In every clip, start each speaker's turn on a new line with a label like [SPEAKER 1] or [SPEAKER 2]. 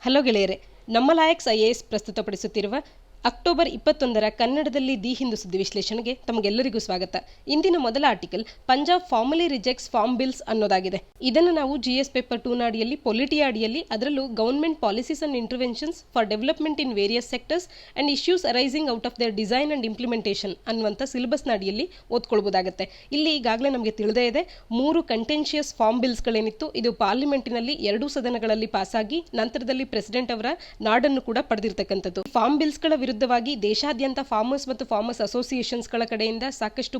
[SPEAKER 1] Hello ಗೆಳೆಯರೆ, ನಮ್ಮ ಲಾಯಕ್ಸ್ IAS ಪ್ರಸ್ತುತಪಡಿಸುತ್ತಿರುವ October 21ರ ಕನ್ನಡದಲ್ಲಿ ದಿ ಹಿಂದೂ ಸುದ್ದಿ ವಿಶ್ಲೇಷಣೆಗೆ ತಮಗೆಲ್ಲರಿಗೂ ಸ್ವಾಗತ. ಇಂದಿನ ಮೊದಲ article Punjab formally rejects farm bills ಅನ್ನೋದಾಗಿದೆ. ಇದನ್ನು ನಾವು GS ಪೇಪರ್ 2ನ ಅಡಿಯಲ್ಲಿ ಪೊಲಿಟಿ ಅಡಿಯಲ್ಲಿ ಅದರಲ್ಲೂ government policies and interventions for development in various sectors and issues arising out of their design and implementation ಅನ್ನುವಂಥ ಸಿಲೆಬಸ್ನ ಅಡಿಯಲ್ಲಿ ಓದ್ಕೊಳ್ಬೋದಾಗುತ್ತೆ. ಇಲ್ಲಿ ಈಗಾಗಲೇ ನಮಗೆ ತಿಳಿದೇ ಇದೆ 3 ಕಂಟೆನ್ಷಿಯಸ್ ಫಾರ್ಮ್ ಬಿಲ್ಸ್ಗಳೇನಿತ್ತು, ಇದು ಪಾರ್ಲಿಮೆಂಟಿನಲ್ಲಿ 2 ಸದನಗಳಲ್ಲಿ ಪಾಸಾಗಿ ನಂತರದಲ್ಲಿ ಪ್ರೆಸಿಡೆಂಟ್ ಅವರ ನಾಡನ್ನು ಕೂಡ ಪಡೆದಿರತಕ್ಕಂಥದ್ದು. ಫಾರ್ಮ್ ಬಿಲ್ಸ್ಗಳ ವಿರುದ್ಧವಾಗಿ ದೇಶಾದ್ಯಂತ ಫಾರ್ಮರ್ಸ್ ಮತ್ತು ಫಾರ್ಮರ್ಸ್ ಅಸೋಸಿಯೇಷನ್ಸ್ಗಳ ಕಡೆಯಿಂದ ಸಾಕಷ್ಟು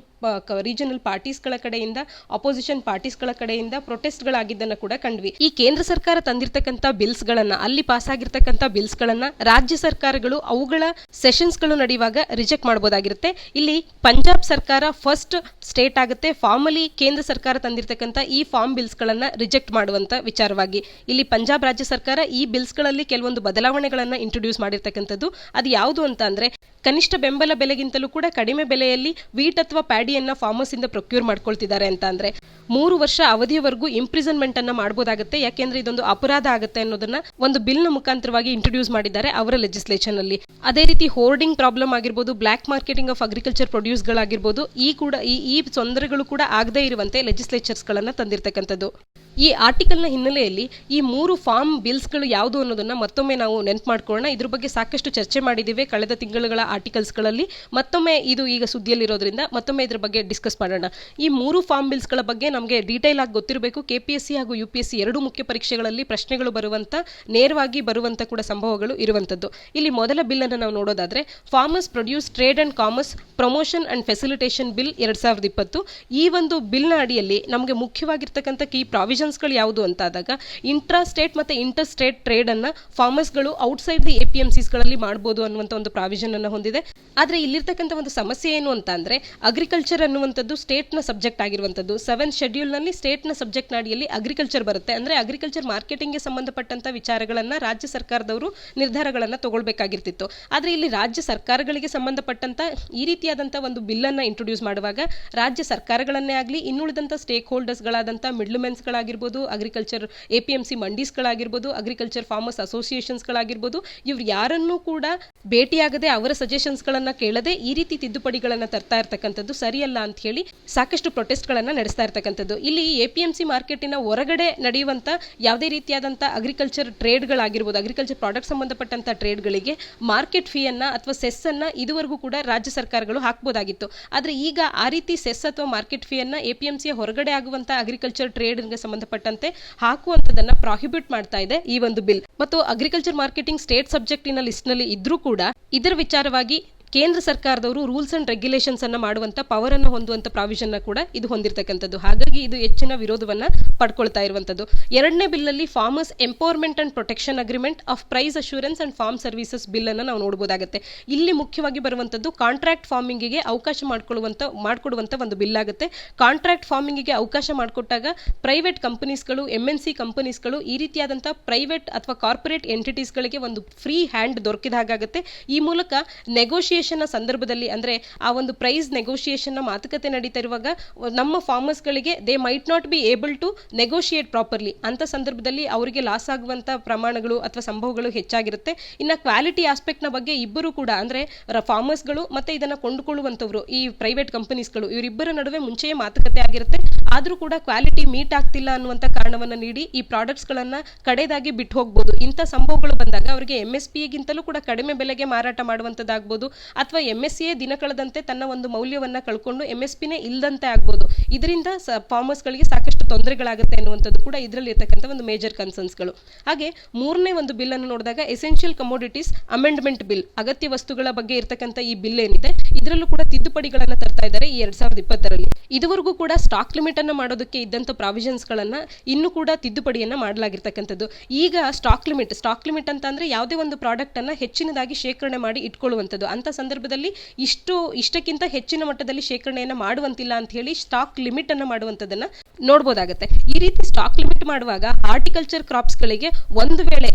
[SPEAKER 1] ರೀಜನಲ್ ಪಾರ್ಟೀಸ್ಗಳ ಕಡೆಯಿಂದ ಅಪೋಸಿಷನ್ ಪಾರ್ಟೀಸ್ಗಳ ಕಡೆಯಿಂದ ಪ್ರೊಟೆಸ್ಟ್ಗಳಾಗಿದ್ದನ್ನು ಕೂಡ ಕಂಡ್ವಿ. ಈ ಕೇಂದ್ರ ಸರ್ಕಾರ ತಂದಿರತಕ್ಕಂಥ ಬಿಲ್ಸ್ಗಳನ್ನ, ಅಲ್ಲಿ ಪಾಸ್ ಆಗಿರ್ತಕ್ಕಂಥ ಬಿಲ್ಸ್ಗಳನ್ನ ರಾಜ್ಯ ಸರ್ಕಾರಗಳು ಅವುಗಳ ಸೆಷನ್ಸ್ಗಳು ನಡೆಯುವಾಗ ರಿಜೆಕ್ಟ್ ಮಾಡಬಹುದಾಗಿರುತ್ತೆ. ಇಲ್ಲಿ ಪಂಜಾಬ್ ಸರ್ಕಾರ ಫಸ್ಟ್ ಸ್ಟೇಟ್ ಆಗುತ್ತೆ ಫಾರ್ಮಲಿ ಕೇಂದ್ರ ಸರ್ಕಾರ ತಂದಿರತಕ್ಕಂಥ ಈ ಫಾರ್ಮ್ ಬಿಲ್ಸ್ಗಳನ್ನ ರಿಜೆಕ್ಟ್ ಮಾಡುವಂತ ವಿಚಾರವಾಗಿ. ಇಲ್ಲಿ ಪಂಜಾಬ್ ರಾಜ್ಯ ಸರ್ಕಾರ ಈ ಬಿಲ್ಸ್ಗಳಲ್ಲಿ ಕೆಲವೊಂದು ಬದಲಾವಣೆಗಳನ್ನ ಇಂಟ್ರೊಡ್ಯೂಸ್ ಮಾಡಿರ್ತಕ್ಕಂಥದ್ದು. ಅದು ಯಾವುದು ಅಂತ ಅಂದ್ರೆ, ಕನಿಷ್ಠ ಬೆಂಬಲ ಬೆಲೆಗಿಂತಲೂ ಕೂಡ ಕಡಿಮೆ ಬೆಲೆಯಲ್ಲಿ ವೀಟ್ ಅಥವಾ ಪ್ಯಾಡಿಯನ್ನ ಫಾರ್ಮರ್ಸ್ ಇಂದ ಪ್ರೊಕ್ಯೂರ್ ಮಾಡ್ಕೊಳ್ತಿದ್ದಾರೆ ಅಂತ ಅಂದ್ರೆ 3 ವರ್ಷ ಅವಧಿಯವರೆಗೂ ಇಂಪ್ರಿಸನ್ಮೆಂಟ್ ಅನ್ನ ಮಾಡಬಹುದಾಗುತ್ತೆ. ಯಾಕೆಂದ್ರೆ ಇದೊಂದು ಅಪರಾಧ ಆಗುತ್ತೆ ಅನ್ನೋದನ್ನ ಒಂದು ಬಿಲ್ ನ ಮುಖಾಂತರವಾಗಿ ಇಂಟ್ರೊಡ್ಯೂಸ್ ಮಾಡಿದ್ದಾರೆ ಅವರ ಲೆಜಿಸ್ಲೇಷನ್ ಅಲ್ಲಿ. ಅದೇ ರೀತಿ ಹೋರ್ಡಿಂಗ್ ಪ್ರಾಬ್ಲಮ್ ಆಗಿರ್ಬೋದು, black marketing of agriculture produce ಗಳಾಗಿರ್ಬೋದು, ಈ ತೊಂದರೆಗಳು ಕೂಡ ಆಗದೇ ಇರುವಂತೆ ಲೆಜಿಸ್ಲೇಚರ್ಸ್ ಗಳನ್ನ ತಂದಿರತಕ್ಕಂಥದ್ದು. ಈ ಆರ್ಟಿಕಲ್ನ ಹಿನ್ನೆಲೆಯಲ್ಲಿ ಈ 3 ಫಾರ್ಮ್ ಬಿಲ್ಸ್ಗಳು ಯಾವುದು ಅನ್ನೋದನ್ನ ಮತ್ತೊಮ್ಮೆ ನಾವು ನೆನ್ಪು ಮಾಡ್ಕೊಳ್ಳೋಣ. ಇದ್ರ ಬಗ್ಗೆ ಸಾಕಷ್ಟು ಚರ್ಚೆ ಮಾಡಿದ್ದೀವಿ ಕಳೆದ ತಿಂಗಳುಗಳ ಆರ್ಟಿಕಲ್ಸ್ಗಳಲ್ಲಿ. ಮತ್ತೊಮ್ಮೆ ಇದು ಈಗ ಸುದ್ದಿಯಲ್ಲಿರೋದ್ರಿಂದ ಮತ್ತೊಮ್ಮೆ ಇದ್ರ ಬಗ್ಗೆ ಡಿಸ್ಕಸ್ ಮಾಡೋಣ. ಈ 3 ಫಾರ್ಮ್ ಬಿಲ್ಸ್ಗಳ ಬಗ್ಗೆ ನಮಗೆ ಡೀಟೇಲ್ ಆಗಿ ಗೊತ್ತಿರಬೇಕು. KPSC ಹಾಗೂ UPSC 2 ಮುಖ್ಯ ಪರೀಕ್ಷೆಗಳಲ್ಲಿ ಪ್ರಶ್ನೆಗಳು ಬರುವಂತ, ನೇರವಾಗಿ ಬರುವಂತ ಕೂಡ ಸಂಭವಗಳು ಇರುವಂತದ್ದು. ಇಲ್ಲಿ ಮೊದಲ ಬಿಲ್ ಅನ್ನು ನಾವು ನೋಡೋದಾದ್ರೆ, farmers produce trade and commerce promotion and facilitation bill 2020. ಈ ಒಂದು ಬಿಲ್ನ ಅಡಿಯಲ್ಲಿ ನಮಗೆ ಮುಖ್ಯವಾಗಿರ್ತಕ್ಕಂಥ ಕೀ ಪ್ರಾವಿಷನ್ಸ್ಗಳು ಯಾವುದು ಅಂತ ಆದಾಗ, ಇಂಟ್ರಾ ಸ್ಟೇಟ್ ಮತ್ತೆ ಇಂಟರ್ ಸ್ಟೇಟ್ ಟ್ರೇಡ್ ಅನ್ನ ಫಾರ್ಮರ್ಸ್ಗಳು ಔಟ್ಸೈಡ್ ದಿ APMCಗಳಲ್ಲಿ ಮಾಡಬಹುದು ಅನ್ನುವಂಥ ಒಂದು ಪ್ರಾವಿಷನ್ ಅನ್ನು ಹೊಂದಿದೆ. ಆದ್ರೆ ಇಲ್ಲಿರ್ತಕ್ಕಂಥ ಒಂದು ಸಮಸ್ಯೆ ಏನು ಅಂತ ಅಂದ್ರೆ, ಅಗ್ರಿಕಲ್ಚರ್ ಅನ್ನುವಂಥದ್ದು ಸ್ಟೇಟ್ ನ ಸಬ್ಜೆಕ್ಟ್ ಆಗಿರುವಂತದ್ದು. 7th ಶೆಡ್ಯೂಲ್ ನಲ್ಲಿ ಸ್ಟೇಟ್ ನ ಸಬ್ಜೆಕ್ಟ್ ಅಡಿಯಲ್ಲಿ ಅಗ್ರಿಕಲ್ಚರ್ ಬರುತ್ತೆ. ಅಂದ್ರೆ ಅಗ್ರಿಕಲ್ಚರ್ ಮಾರ್ಕೆಟಿಂಗ್ ಗೆ ಸಂಬಂಧಪಟ್ಟಂತ ವಿಚಾರಗಳನ್ನ ರಾಜ್ಯ ಸರ್ಕಾರದವರು ನಿರ್ಧಾರಗಳನ್ನ ತಗೊಳ್ಬೇಕಾಗಿರ್ತಿತ್ತು. ಆದ್ರೆ ಇಲ್ಲಿ ರಾಜ್ಯ ಸರ್ಕಾರಗಳಿಗೆ ಸಂಬಂಧಪಟ್ಟಂತ ಈ ರೀತಿಯಾದಂತ ಒಂದು ಬಿಲ್ ಅನ್ನ ಇಂಟ್ರೊಡ್ಯೂಸ್ ಮಾಡುವಾಗ ರಾಜ್ಯ ಸರ್ಕಾರಗಳನ್ನೇ ಆಗಲಿ, ಇನ್ನುಳಿದಂತ ಸ್ಟೇಕ್ ಹೋಲ್ಡರ್ಸ್ ಗಳಾದಂತ ಮಿಡ್ಲ್ ಮೆನ್ಸ್ ಗಳಾಗಿರ್ಬೋದು, ಅಗ್ರಿಕಲ್ಚರ್ APMC ಮಂಡೀಸ್ ಗಳಾಗಿರ್ಬೋದು, ಅಗ್ರಿಕಲ್ಚರ್ ಫಾರ್ಮರ್ಸ್ ಅಸೋಸಿಯೇಷನ್ಸ್ ಗಳಾಗಿರ್ಬೋದು, ಇವ್ರು ಯಾರನ್ನೂ ಕೂಡ ಭೇಟಿಯಾಗದೆ ಅವರ ಸಜೆಷನ್ಸ್ ಗಳನ್ನ ಕೇಳದೆ ಈ ರೀತಿ ತಿದ್ದುಪಡಿಗಳನ್ನ ತರ್ತಾ ಇರ್ತಕ್ಕಂಥದ್ದು ಸರಿಯಲ್ಲ ಅಂತ ಹೇಳಿ ಸಾಕಷ್ಟು ಪ್ರೊಟೆಸ್ಟ್ ಗಳನ್ನ ನಡೆಸ್ತಾ ಇರ್ತಕ್ಕಂಥದ್ದು. ಇಲ್ಲಿ APMC ಮಾರ್ಕೆಟಿನ ಹೊರಗಡೆ ನಡೆಯುವಂತ ಯಾವುದೇ ರೀತಿಯಾದಂತ ಅಗ್ರಿಕಲ್ಚರ್ ಟ್ರೇಡ್ ಗಳಾಗಿರ್ಬೋದು, ಅಗ್ರಿಕಲ್ಚರ್ ಪ್ರಾಡಕ್ಟ್ ಸಂಬಂಧಪಟ್ಟಂತ ಟ್ರೇಡ್ ಗಳಿಗೆ ಮಾರ್ಕೆಟ್ ಫೀ ಅನ್ನ ಅಥವಾ ಸೆಸ್ ಅನ್ನ ಇದುವರೆಗೂ ಕೂಡ ರಾಜ್ಯ ಸರ್ಕಾರಗಳು ಹಾಕಬಹುದಾಗಿತ್ತು. ಆದ್ರೆ ಈಗ ಆ ರೀತಿ ಸೆಸ್ ಅಥವಾ ಮಾರ್ಕೆಟ್ ಫೀ ಅನ್ನ APMC ಹೊರಗಡೆ ಆಗುವಂತ ಅಗ್ರಿಕಲ್ಚರ್ ಟ್ರೇಡ್ ಗೆ ಸಂಬಂಧಪಟ್ಟಂತೆ ಹಾಕುವಂತದನ್ನ ಪ್ರಾಹಿಬಿಟ್ ಮಾಡ್ತಾ ಇದೆ ಈ ಒಂದು ಬಿಲ್. ಮತ್ತು ಅಗ್ರಿಕಲ್ಚರ್ ಮಾರ್ಕೆಟಿಂಗ್ ಸ್ಟೇಟ್ ಸಬ್ಜೆಕ್ಟಿನ ಲಿಸ್ಟ್ ನಲ್ಲಿ ಇದ್ರೂ ಕೂಡ ಇದರ ವಿಚಾರವಾಗಿ ಕೇಂದ್ರ ಸರ್ಕಾರದವರು ರೂಲ್ಸ್ ಅಂಡ್ ರೆಗ್ಯುಲೇಷನ್ಸ್ ಅನ್ನ ಮಾಡುವಂತ ಪವರ್ ಅನ್ನು ಹೊಂದುವಂತ ಪ್ರಾವಿಷನ್ ಕೂಡ ಇದು ಹೊಂದಿರತಕ್ಕಂಥದ್ದು. ಹಾಗಾಗಿ ಇದು ಹೆಚ್ಚಿನ ವಿರೋಧವನ್ನ ಪಡ್ಕೊಳ್ತಾ ಇರುವಂತದ್ದು. 2ನೇ ಬಿಲ್ ಅಲ್ಲಿ farmers empowerment and protection agreement of price assurance and farm services bill ಅನ್ನು ನಾವು ನೋಡಬಹುದಾಗುತ್ತೆ. ಇಲ್ಲಿ ಮುಖ್ಯವಾಗಿ ಬರುವಂತದ್ದು ಕಾಂಟ್ರಾಕ್ಟ್ ಫಾರ್ಮಿಂಗ್ ಗೆ ಅವಕಾಶ ಮಾಡಿಕೊಡುವಂತ ಒಂದು ಬಿಲ್ ಆಗುತ್ತೆ. ಕಾಂಟ್ರಾಕ್ಟ್ ಫಾರ್ಮಿಂಗ್ ಗೆ ಅವಕಾಶ ಮಾಡಿಕೊಟ್ಟಾಗ ಪ್ರೈವೇಟ್ ಕಂಪನೀಸ್ಗಳು, MNC ಕಂಪನೀಸ್ಗಳು ಈ ರೀತಿಯಾದಂತ ಪ್ರೈವೇಟ್ ಅಥವಾ ಕಾರ್ಪೊರೇಟ್ ಎಂಟಿಟೀಸ್ ಗಳಿಗೆ ಒಂದು ಫ್ರೀ ಹ್ಯಾಂಡ್ ದೊರಕಿದ ಹಾಗಾಗುತ್ತೆ. ಈ ಮೂಲಕ ನೆಗೋಷಿಯೇಷನ್ ಸಂದರ್ಭದಲ್ಲಿ, ಅಂದ್ರೆ ಆ ಒಂದು ಪ್ರೈಸ್ ನೆಗೋಷಿಯೇಷನ್ ಮಾತುಕತೆ ನಡೀತಾ ಇರುವಾಗ ನಮ್ಮ ಫಾರ್ಮರ್ಸ್ ಗಳಿಗೆ they might not be able to negotiate properly ಅಂತ ಸಂದರ್ಭದಲ್ಲಿ ಅವರಿಗೆ ಲಾಸ್ ಆಗುವಂತ ಪ್ರಮಾಣಗಳು ಅಥವಾ ಸಂಭವಗಳು ಹೆಚ್ಚಾಗಿರುತ್ತೆ. ಇನ್ನ ಕ್ವಾಲಿಟಿ ಆಸ್ಪೆಕ್ಟ್ ನ ಬಗ್ಗೆ ಇಬ್ಬರು ಕೂಡ, ಅಂದ್ರೆ ಫಾರ್ಮರ್ಸ್ಗಳು ಮತ್ತೆ ಇದನ್ನ ಕೊಂಡುಕೊಳ್ಳುವಂತವ್ರು ಈ ಪ್ರೈವೇಟ್ ಕಂಪನೀಸ್ಗಳು, ಇವರಿಬ್ಬರ ನಡುವೆ ಮುಂಚೆಯೇ ಮಾತುಕತೆ ಆಗಿರುತ್ತೆ. ಆದ್ರೂ ಕೂಡ ಕ್ವಾಲಿಟಿ ಮೀಟ್ ಆಗ್ತಿಲ್ಲ ಅನ್ನುವಂತ ಕಾರಣವನ್ನ ನೀಡಿ ಈ ಪ್ರಾಡಕ್ಟ್ಸ್ ಗಳನ್ನ ಕಡೆದಾಗಿ ಬಿಟ್ಟು ಹೋಗಬಹುದು. ಇಂಥ ಸಂಭವಗಳು ಬಂದಾಗ ಅವರಿಗೆ MSP ಗಿಂತಲೂ ಕೂಡ ಕಡಿಮೆ ಬೆಲೆಗೆ ಮಾರಾಟ ಮಾಡುವಂತದ್ದಾಗಬಹುದು, ಅಥವಾ MSCA ದಿನ ಕಳೆದಂತೆ ತನ್ನ ಒಂದು ಮೌಲ್ಯವನ್ನ ಕಳ್ಕೊಂಡು MSPನೇ ಇಲ್ಲದಂತೆ ಆಗ್ಬೋದು. ಇದರಿಂದ ಫಾರ್ಮರ್ಸ್ ಗಳಿಗೆ ಸಾಕಷ್ಟು ತೊಂದರೆಗಳಾಗುತ್ತೆ ಅನ್ನುವಂಥದ್ದು ಕೂಡ ಇದರಲ್ಲಿ ಇರತಕ್ಕಂಥ ಒಂದು ಮೇಜರ್ ಕನ್ಸರ್ನ್ಸ್ಗಳು. ಹಾಗೆ 3ನೇ ಒಂದು ಬಿಲ್ ಅನ್ನು ನೋಡಿದಾಗ ಎಸೆನ್ಷಿಯಲ್ ಕಮೋಡಿಟೀಸ್ ಅಮೆಂಡ್ಮೆಂಟ್ ಬಿಲ್, ಅಗತ್ಯ ವಸ್ತುಗಳ ಬಗ್ಗೆ ಇರತಕ್ಕಂಥ ಈ ಬಿಲ್ ಏನಿದೆ ಇದರಲ್ಲೂ ಕೂಡ ತಿದ್ದುಪಡಿಗಳನ್ನ ತರ್ತಾ ಇದ್ದಾರೆ ಈ 2020ರಲ್ಲಿ. ಇದುವರೆಗೂ ಕೂಡ ಸ್ಟಾಕ್ ಲಿಮಿಟ್ ಅನ್ನು ಮಾಡೋದಕ್ಕೆ ಇದ್ದಂತ ಪ್ರಾವಿಷನ್ಸ್ ಗಳನ್ನ ಇನ್ನು ಕೂಡ ತಿದ್ದುಪಡಿಯನ್ನ ಮಾಡಲಾಗಿರ್ತಕ್ಕಂಥದ್ದು. ಈಗ ಸ್ಟಾಕ್ ಲಿಮಿಟ್ ಅಂತ ಅಂದ್ರೆ ಯಾವುದೇ ಒಂದು ಪ್ರಾಡಕ್ಟ್ ಅನ್ನ ಹೆಚ್ಚಿನದಾಗಿ ಶೇಖರಣೆ ಮಾಡಿ ಇಟ್ಕೊಳ್ಳುವಂಥದ್ದು. ಅಂತ ಸಂದರ್ಭದಲ್ಲಿ ಇಷ್ಟಕ್ಕಿಂತ ಹೆಚ್ಚಿನ ಮಟ್ಟದಲ್ಲಿ ಶೇಖರಣೆಯನ್ನು ಮಾಡುವಂತಿಲ್ಲ ಅಂತ ಹೇಳಿ ಸ್ಟಾಕ್ ಲಿಮಿಟ್ ಅನ್ನು ಮಾಡುವಂಥದ್ದನ್ನ ನೋಡ್ಬೋದಾಗುತ್ತೆ. ಈ ರೀತಿ ಸ್ಟಾಕ್ ಲಿಮಿಟ್ ಮಾಡುವಾಗ ಹಾರ್ಟಿಕಲ್ಚರ್ ಕ್ರಾಪ್ಸ್ಗಳಿಗೆ ಒಂದು ವೇಳೆ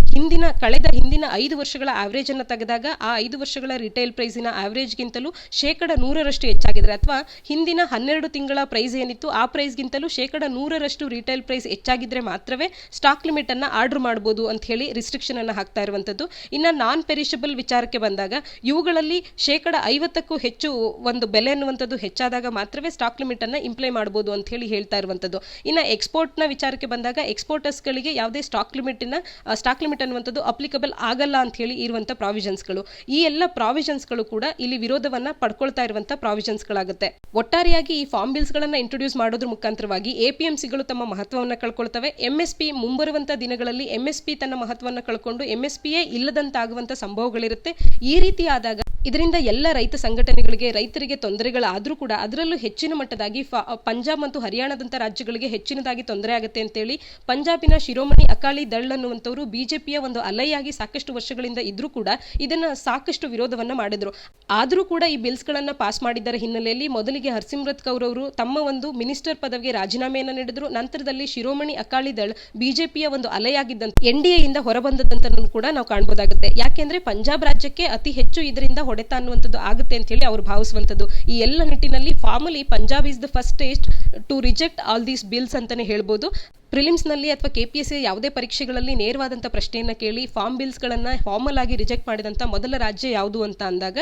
[SPEAKER 1] ಕಳೆದ ಹಿಂದಿನ 5 ವರ್ಷಗಳ ಆವರೇಜ್ ಅನ್ನು ತೆಗೆದಾಗ ಆ 5 ವರ್ಷಗಳ ರಿಟೇಲ್ ಪ್ರೈಸಿನ ಆವರೇಜ್ಗಿಂತಲೂ 100% ಹೆಚ್ಚಾಗಿದ್ರೆ, ಅಥವಾ ಹಿಂದಿನ 12 ತಿಂಗಳ ಪ್ರೈಸ್ ಏನಿತ್ತು ಆ ಪ್ರೈಸ್ಗಿಂತಲೂ 100% ರಿಟೇಲ್ ಪ್ರೈಸ್ ಹೆಚ್ಚಾಗಿದ್ರೆ ಮಾತ್ರವೇ ಸ್ಟಾಕ್ ಲಿಮಿಟ್ ಅನ್ನ ಆರ್ಡರ್ ಮಾಡಬಹುದು ಅಂತ ಹೇಳಿ ರಿಸ್ಟ್ರಿಕ್ಷನ್ ಅನ್ನು ಹಾಕ್ತಾ ಇರುವಂತದ್ದು. ಇನ್ನು ನಾನ್ ಪೆರಿಷಬಲ್ ವಿಚಾರಕ್ಕೆ ಬಂದಾಗ ಇವುಗಳಲ್ಲಿ 50%ಕ್ಕೂ ಹೆಚ್ಚು ಒಂದು ಬೆಲೆ ಅನ್ನುವಂಥದ್ದು ಹೆಚ್ಚಾದಾಗ ಮಾತ್ರವೇ ಸ್ಟಾಕ್ ಲಿಮಿಟ್ ಅನ್ನ ಇಂಪ್ಲೈ ಮಾಡಬಹುದು ಅಂತ ಹೇಳಿ ಹೇಳ್ತಾ ಇರುವಂತದ್ದು. ಇನ್ನು ಎಕ್ಸ್ಪೋರ್ಟ್ ನ ವಿಚಾರಕ್ಕೆ ಬಂದಾಗ ಎಕ್ಸ್ಪೋರ್ಟರ್ಸ್ ಗಳಿಗೆ ಯಾವುದೇ ಸ್ಟಾಕ್ ಲಿಮಿಟ್ ಅನ್ನುವಂಥದ್ದು ಅಪ್ಲಿಕಬಲ್ ಆಗಲ್ಲ ಅಂತ ಹೇಳಿ ಇರುವಂತ ಪ್ರಾವಿಷನ್ಸ್ಗಳು. ಈ ಎಲ್ಲ ಪ್ರಾವಿಷನ್ಸ್ಗಳು ಕೂಡ ಇಲ್ಲಿ ವಿರೋಧವನ್ನ ಪಡ್ಕೊಳ್ತಾ ಇರುವಂತ ಪ್ರಾವಿಷನ್ಸ್ಗಳಾಗುತ್ತೆ. ಒಟ್ಟಾರೆಯಾಗಿ ಈ ಫಾರ್ಮ್ ಬಿಲ್ಸ್ ಗಳನ್ನ ಇಂಟ್ರೊಡ್ಯೂಸ್ ಮಾಡೋದ್ರ ಮುಖಾಂತರವಾಗಿ ಎಪಿಎಂಸಿಗಳು ತಮ್ಮ ಮಹತ್ವವನ್ನು ಕಳ್ಕೊಳ್ತವೆ. ಎಂಎಸ್ಪಿ ಮುಂಬರುವಂತ ದಿನಗಳಲ್ಲಿ ಎಂಎಸ್ಪಿ ತನ್ನ ಮಹತ್ವವನ್ನು ಕಳ್ಕೊಂಡು ಎಂಎಸ್ಪಿಯೇ ಇಲ್ಲದಂತಾಗುವಂತ ಸಂಭವಗಳಿರುತ್ತೆ. ಈ ರೀತಿ ಆದಾಗ ಇದರಿಂದ ಎಲ್ಲ ರೈತ ಸಂಘಟನೆಗಳಿಗೆ, ರೈತರಿಗೆ ತೊಂದರೆಗಳಾದ್ರೂ ಕೂಡ ಅದರಲ್ಲೂ ಹೆಚ್ಚಿನ ಮಟ್ಟದಾಗಿ ಪಂಜಾಬ್ ಮತ್ತು ಹರಿಯಾಣದಂತ ರಾಜ್ಯಗಳಿಗೆ ಹೆಚ್ಚಿನದಾಗಿ ತೊಂದರೆ ಆಗುತ್ತೆ ಅಂತೇಳಿ ಪಂಜಾಬಿನ ಶಿರೋಮಣಿ ಅಕಾಲಿ ದಳ್ ಅನ್ನುವಂಥವರು ಬಿಜೆಪಿಯ ಒಂದು ಅಲೈಯಾಗಿ ಸಾಕಷ್ಟು ವರ್ಷಗಳಿಂದ ಇದ್ರೂ ಕೂಡ ಇದನ್ನ ಸಾಕಷ್ಟು ವಿರೋಧವನ್ನ ಮಾಡಿದ್ರು. ಆದ್ರೂ ಕೂಡ ಈ ಬಿಲ್ಸ್ ಗಳನ್ನ ಪಾಸ್ ಮಾಡಿದ್ದರ ಹಿನ್ನೆಲೆಯಲ್ಲಿ ಮೊದಲಿಗೆ ಹರ್ಸಿಮ್ರತ್ ಕೌರ್ ಅವರು ತಮ್ಮ ಒಂದು ಮಿನಿಸ್ಟರ್ ಪದವಿಗೆ ರಾಜೀನಾಮೆಯನ್ನ ನೀಡಿದ್ರು. ನಂತರದಲ್ಲಿ ಶಿರೋಮಣಿ ಅಕಾಲಿ ದಳ್ ಬಿಜೆಪಿಯ ಒಂದು ಅಲೆಯಾಗಿದ್ದಂತ ಎನ್ಡಿಎ ಇಂದ ಹೊರಬಂದದಂತ ಕೂಡ ನಾವು ಕಾಣಬಹುದಾಗುತ್ತೆ. ಯಾಕೆಂದ್ರೆ ಪಂಜಾಬ್ ರಾಜ್ಯಕ್ಕೆ ಅತಿ ಹೆಚ್ಚು ಇದರಿಂದ ಹೊಡೆತ ಅನ್ನುವಂಥದ್ದು ಆಗುತ್ತೆ ಅಂತ ಹೇಳಿ ಅವರು ಭಾವಿಸುವಂಥದ್ದು. ಈ ಎಲ್ಲ ನಿಟ್ಟಿನಲ್ಲಿ formally Punjab is the first state to reject all these bills ಅಂತಾನೆ ಹೇಳ್ಬೋದು. ಪ್ರಿಲಿಮ್ಸ್ ನಲ್ಲಿ ಅಥವಾ ಕೆಪಿಎಸ್ಸಿ ಯಾವುದೇ ಪರೀಕ್ಷೆಗಳಲ್ಲಿ ನೇರವಾದಂಥ ಪ್ರಶ್ನೆಯನ್ನ ಕೇಳಿ ಫಾರ್ಮ್ ಬಿಲ್ಸ್ ಗಳನ್ನ ಫಾರ್ಮಲ್ ಆಗಿ ರಿಜೆಕ್ಟ್ ಮಾಡಿದಂತ ಮೊದಲ ರಾಜ್ಯ ಯಾವುದು ಅಂತ ಅಂದಾಗ